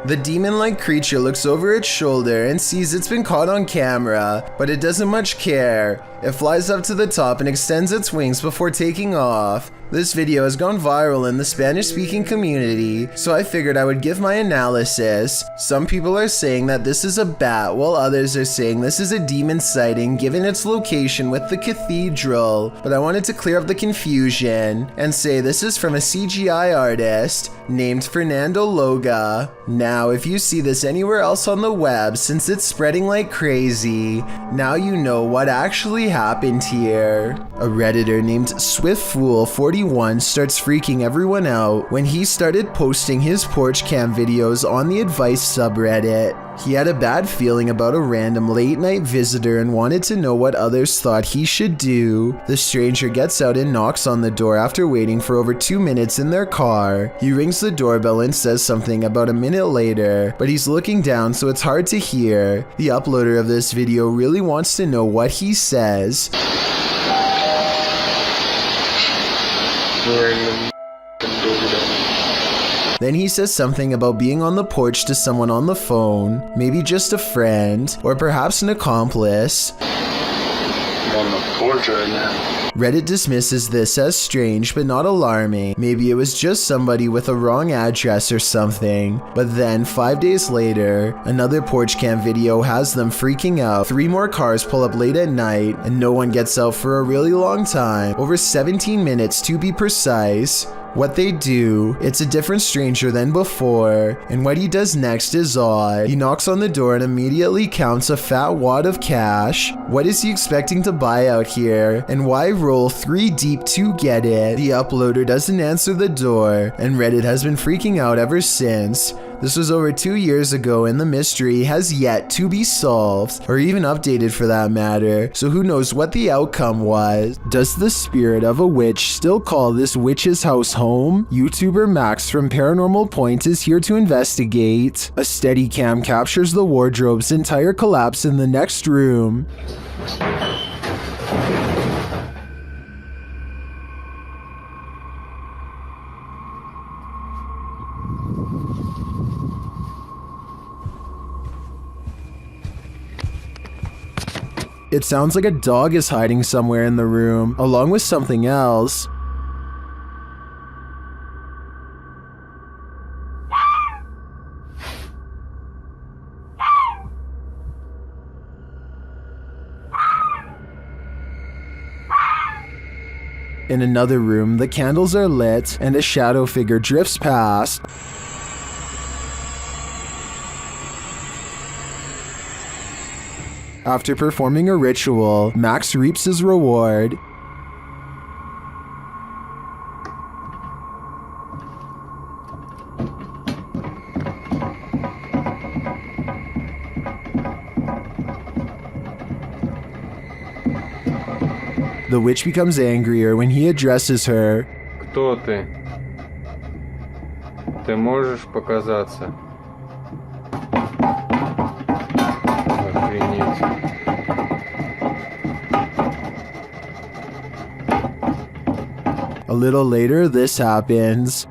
The demon-like creature looks over its shoulder and sees it's been caught on camera, but it doesn't much care. It flies up to the top and extends its wings before taking off. This video has gone viral in the Spanish-speaking community, so I figured I would give my analysis. Some people are saying that this is a bat, while others are saying this is a demon sighting given its location with the cathedral. But I wanted to clear up the confusion and say this is from a CGI artist named Fernando Loga. Now, if you see this anywhere else on the web, since it's spreading like crazy, now you know what actually happened here. A Redditor named SwiftFool41 starts freaking everyone out when he started posting his porch cam videos on the advice subreddit. He had a bad feeling about a random late night visitor and wanted to know what others thought he should do. The stranger gets out and knocks on the door after waiting for over 2 minutes in their car. He rings the doorbell and says something about a minute later, but he's looking down so it's hard to hear. The uploader of this video really wants to know what he says. Then he says something about being on the porch to someone on the phone, maybe just a friend, or perhaps an accomplice. I'm on the porch right now. Reddit dismisses this as strange but not alarming. Maybe it was just somebody with a wrong address or something. But then 5 days later, another porch cam video has them freaking out. 3 more cars pull up late at night and no one gets out for a really long time, over 17 minutes to be precise. What they do, it's a different stranger than before, and what he does next is odd. He knocks on the door and immediately counts a fat wad of cash. What is he expecting to buy out here, and why roll 3 deep to get it? The uploader doesn't answer the door, and Reddit has been freaking out ever since. This was over 2 years ago and the mystery has yet to be solved, or even updated for that matter, so who knows what the outcome was. Does the spirit of a witch still call this witch's house home? YouTuber Max from Paranormal Point is here to investigate. A Steadicam captures the wardrobe's entire collapse in the next room. It sounds like a dog is hiding somewhere in the room, along with something else. In another room, the candles are lit and a shadow figure drifts past. After performing a ritual, Max reaps his reward. The witch becomes angrier when he addresses her. Кто ты? Ты можешь показаться? Охренеть. A little later, this happens.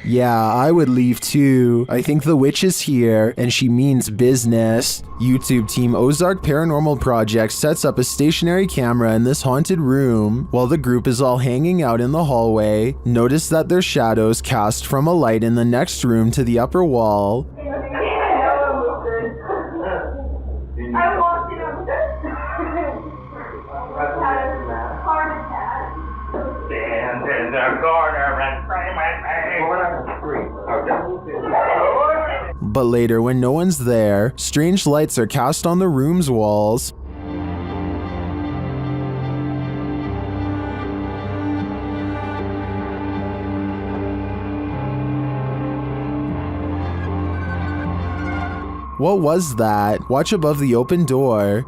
Yeah, I would leave too. I think the witch is here, and she means business. YouTube team Ozark Paranormal Project sets up a stationary camera in this haunted room. While the group is all hanging out in the hallway, notice that their shadows cast from a light in the next room to the upper wall. Stand in the corner and pray with me. But later, when no one's there, strange lights are cast on the room's walls. What was that? Watch above the open door.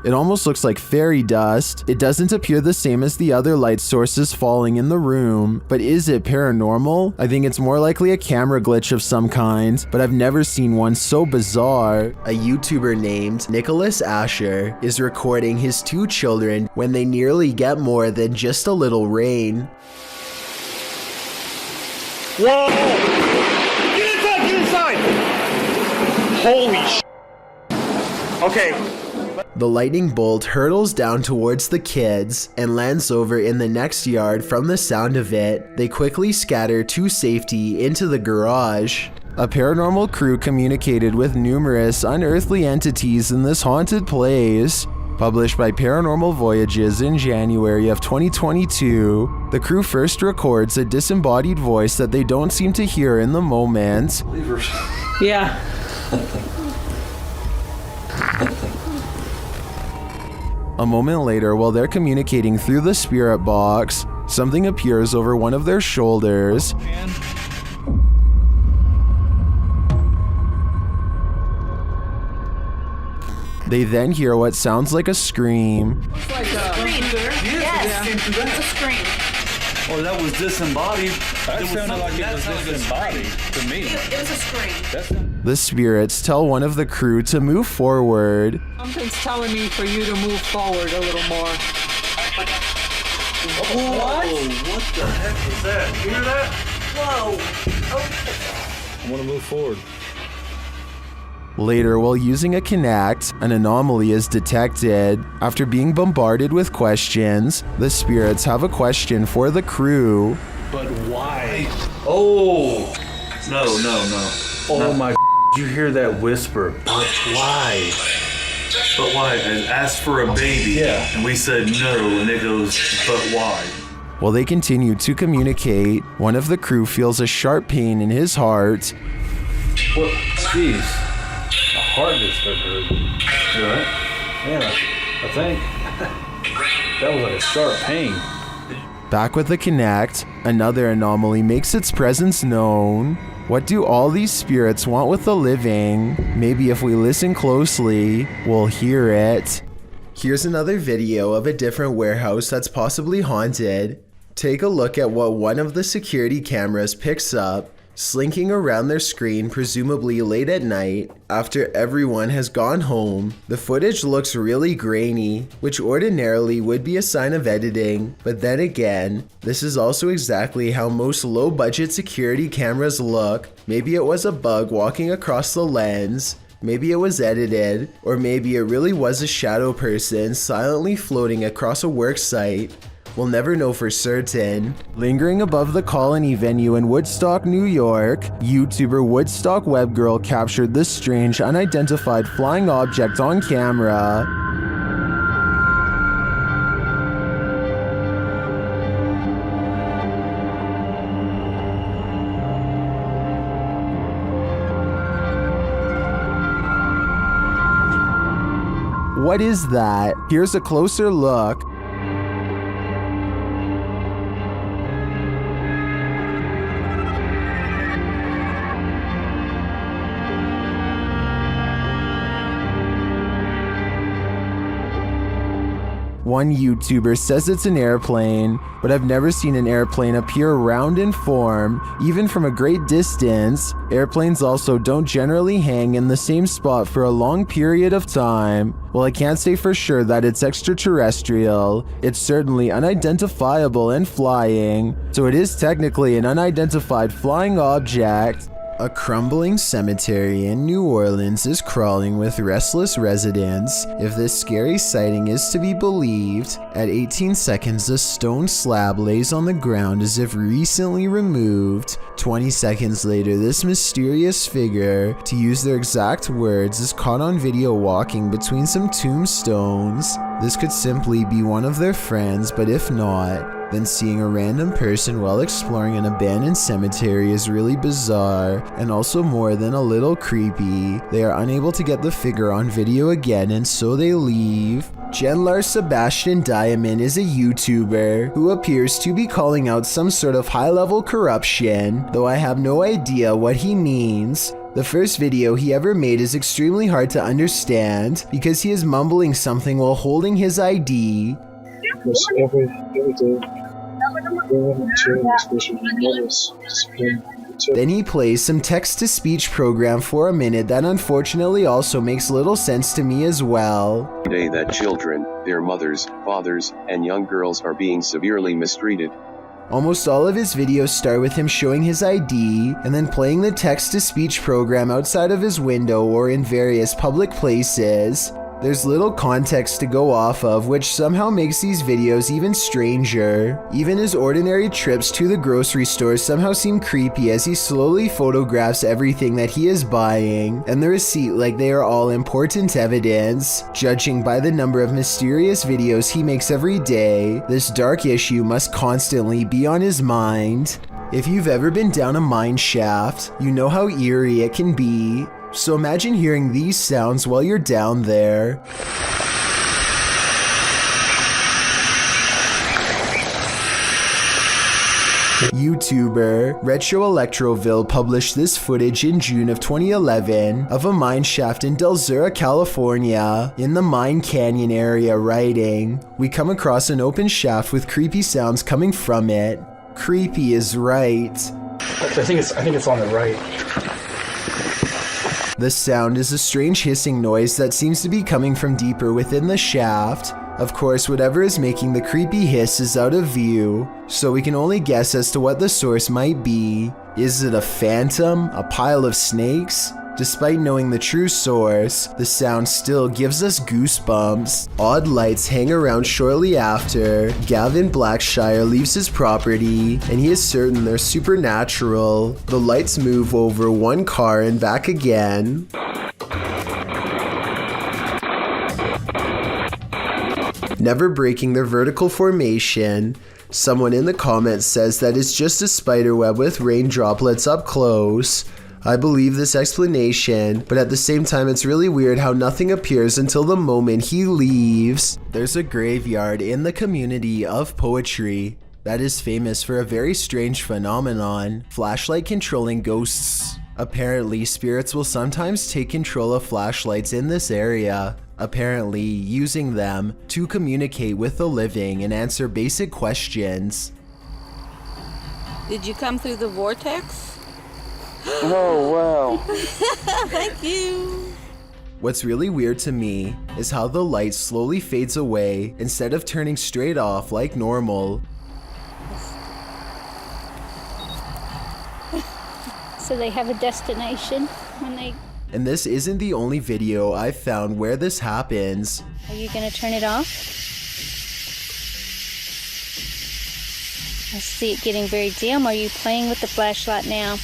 It almost looks like fairy dust. It doesn't appear the same as the other light sources falling in the room, but is it paranormal? I think it's more likely a camera glitch of some kind, but I've never seen one so bizarre. A YouTuber named Nicholas Asher is recording his 2 children when they nearly get more than just a little rain. Whoa! Get inside! Get inside! Holy sh! Okay. The lightning bolt hurtles down towards the kids and lands over in the next yard. From the sound of it, they quickly scatter to safety into the garage. A paranormal crew communicated with numerous unearthly entities in this haunted place. Published by Paranormal Voyages in January of 2022, the crew first records a disembodied voice that they don't seem to hear in the moment. Yeah. A moment later, while they're communicating through the spirit box, something appears over one of their shoulders. They then hear what sounds like a scream. It's like a scream. Yes, it's a scream. Oh, that was disembodied. That sounded like it was disembodied to me. It was a scream. The spirits tell one of the crew to move forward. Something's telling me for you to move forward a little more. What? What the heck was that? You hear that? Whoa. Okay. I want to move forward. Later, while using a Kinect, an anomaly is detected. After being bombarded with questions, the spirits have a question for the crew. But why? Oh! No. Oh my! Did you hear that whisper? But why? But why? I asked for a baby, yeah, and we said no, and it goes, but why? While they continue to communicate, one of the crew feels a sharp pain in his heart. What? Jeez. My heart just hurt. You alright? Yeah, I think. That was like a sharp pain. Back with the Kinect, another anomaly makes its presence known. What do all these spirits want with the living? Maybe if we listen closely, we'll hear it. Here's another video of a different warehouse that's possibly haunted. Take a look at what one of the security cameras picks up, slinking around their screen, presumably late at night, after everyone has gone home. The footage looks really grainy, which ordinarily would be a sign of editing, but then again, this is also exactly how most low-budget security cameras look. Maybe it was a bug walking across the lens, maybe it was edited, or maybe it really was a shadow person silently floating across a work site. We'll never know for certain. Lingering above the Colony venue in Woodstock, New York, YouTuber Woodstock Webgirl captured this strange unidentified flying object on camera. What is that? Here's a closer look. One YouTuber says it's an airplane, but I've never seen an airplane appear round in form, even from a great distance. Airplanes also don't generally hang in the same spot for a long period of time. While I can't say for sure that it's extraterrestrial, it's certainly unidentifiable and flying, so it is technically an unidentified flying object. A crumbling cemetery in New Orleans is crawling with restless residents. If this scary sighting is to be believed, at 18 seconds a stone slab lays on the ground as if recently removed. 20 seconds later, this mysterious figure, to use their exact words, is caught on video walking between some tombstones. This could simply be one of their friends, but if not, then seeing a random person while exploring an abandoned cemetery is really bizarre, and also more than a little creepy. They are unable to get the figure on video again, and so they leave. Jenlar Sebastian Diamond is a YouTuber who appears to be calling out some sort of high-level corruption, though I have no idea what he means. The first video he ever made is extremely hard to understand because he is mumbling something while holding his ID. Then he plays some text-to-speech program for a minute that unfortunately also makes little sense to me as well. Day that children, their mothers, fathers, and young girls are being severely mistreated. Almost all of his videos start with him showing his ID and then playing the text-to-speech program outside of his window or in various public places. There's little context to go off of, which somehow makes these videos even stranger. Even his ordinary trips to the grocery store somehow seem creepy as he slowly photographs everything that he is buying, and the receipt like they are all important evidence. Judging by the number of mysterious videos he makes every day, this dark issue must constantly be on his mind. If you've ever been down a mine shaft, you know how eerie it can be. So imagine hearing these sounds while you're down there. YouTuber Retro Electroville published this footage in June of 2011 of a mine shaft in Del Sur, California, in the Mine Canyon area, writing, "We come across an open shaft with creepy sounds coming from it." Creepy is right. I think it's on the right. The sound is a strange hissing noise that seems to be coming from deeper within the shaft. Of course, whatever is making the creepy hiss is out of view, so we can only guess as to what the source might be. Is it a phantom? A pile of snakes? Despite knowing the true source, the sound still gives us goosebumps. Odd lights hang around shortly after. Gavin Blackshire leaves his property, and he is certain they're supernatural. The lights move over one car and back again. Never breaking their vertical formation. Someone in the comments says that it's just a spiderweb with rain droplets up close. I believe this explanation, but at the same time it's really weird how nothing appears until the moment he leaves. There's a graveyard in the community of poetry that is famous for a very strange phenomenon, flashlight controlling ghosts. Apparently, spirits will sometimes take control of flashlights in this area, apparently using them to communicate with the living and answer basic questions. Did you come through the vortex? Oh, wow. Thank you. What's really weird to me is how the light slowly fades away instead of turning straight off like normal. So they have a destination when they... And this isn't the only video I've found where this happens. Are you gonna turn it off? I see it getting very dim. Are you playing with the flashlight now?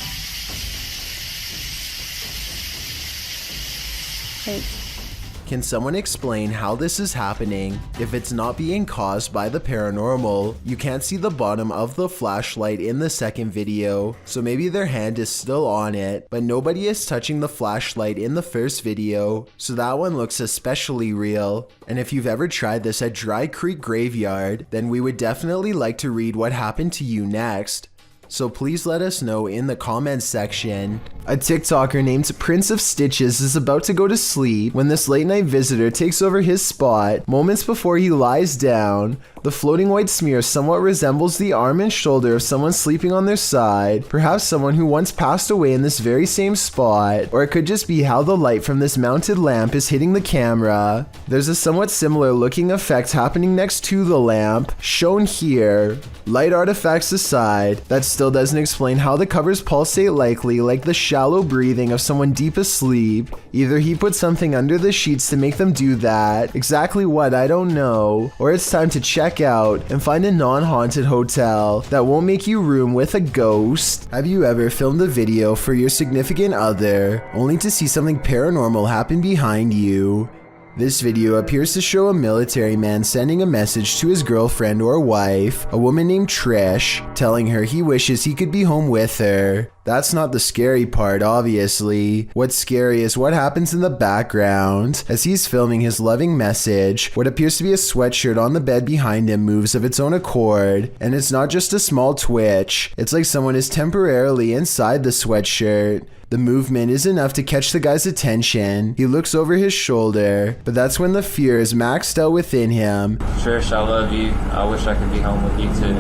Can someone explain how this is happening? If it's not being caused by the paranormal, you can't see the bottom of the flashlight in the second video, so maybe their hand is still on it, but nobody is touching the flashlight in the first video, so that one looks especially real. And if you've ever tried this at Dry Creek Graveyard, then we would definitely like to read what happened to you next. So please let us know in the comments section. A TikToker named Prince of Stitches is about to go to sleep when this late night visitor takes over his spot. Moments before he lies down, the floating white smear somewhat resembles the arm and shoulder of someone sleeping on their side, perhaps someone who once passed away in this very same spot, or it could just be how the light from this mounted lamp is hitting the camera. There's a somewhat similar looking effect happening next to the lamp, shown here. Light artifacts aside, that still doesn't explain how the covers pulsate likely like the shallow breathing of someone deep asleep. Either he put something under the sheets to make them do that, exactly what I don't know, or it's time to check out and find a non-haunted hotel that won't make you room with a ghost. Have you ever filmed a video for your significant other only to see something paranormal happen behind you? This video appears to show a military man sending a message to his girlfriend or wife, a woman named Trish, telling her he wishes he could be home with her. That's not the scary part, obviously. What's scary is what happens in the background. As he's filming his loving message, what appears to be a sweatshirt on the bed behind him moves of its own accord, and it's not just a small twitch. It's like someone is temporarily inside the sweatshirt. The movement is enough to catch the guy's attention. He looks over his shoulder, but that's when the fear is maxed out within him. Trish, I love you. I wish I could be home with you too.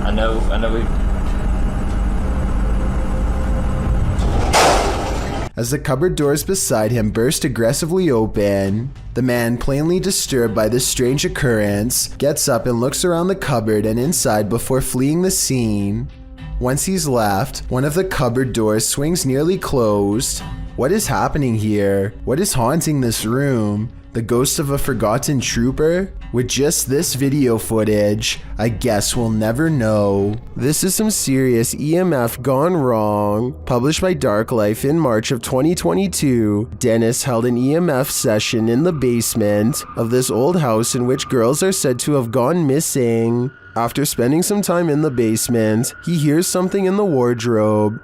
I know we... As the cupboard doors beside him burst aggressively open, the man, plainly disturbed by this strange occurrence, gets up and looks around the cupboard and inside before fleeing the scene. Once he's left, one of the cupboard doors swings nearly closed. What is happening here? What is haunting this room? The ghost of a forgotten trooper? With just this video footage, I guess we'll never know. This is some serious EMF gone wrong. Published by Dark Life in March of 2022, Dennis held an EMF session in the basement of this old house in which girls are said to have gone missing. After spending some time in the basement, he hears something in the wardrobe.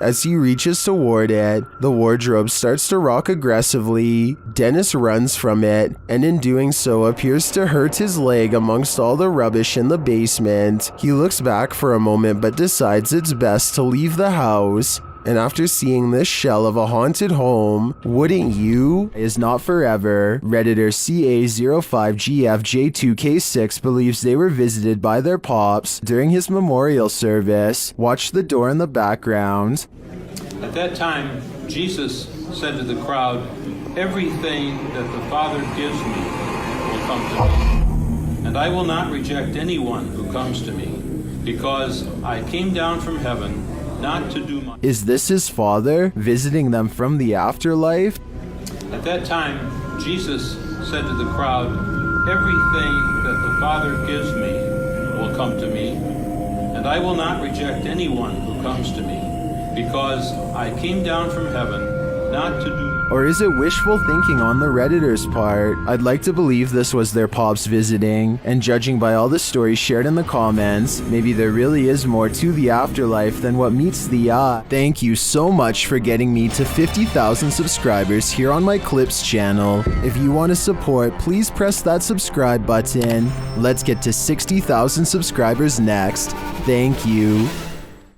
As he reaches toward it, the wardrobe starts to rock aggressively. Dennis runs from it, and in doing so appears to hurt his leg amongst all the rubbish in the basement. He looks back for a moment but decides it's best to leave the house. And after seeing this shell of a haunted home, wouldn't you? Is not forever. Redditor CA05GFJ2K6 believes they were visited by their pops during his memorial service. Watch the door in the background. At that time, Jesus said to the crowd, "Everything that the Father gives me will come to me, and I will not reject anyone who comes to me, because I came down from heaven not to do my..." Is this his father visiting them from the afterlife? At that time, Jesus said to the crowd, "Everything that the Father gives me will come to me, and I will not reject anyone who comes to me, because I came down from heaven not to do..." Or is it wishful thinking on the Redditor's part? I'd like to believe this was their pops visiting, and judging by all the stories shared in the comments, maybe there really is more to the afterlife than what meets the eye. Thank you so much for getting me to 50,000 subscribers here on my Clips channel. If you want to support, please press that subscribe button. Let's get to 60,000 subscribers next. Thank you.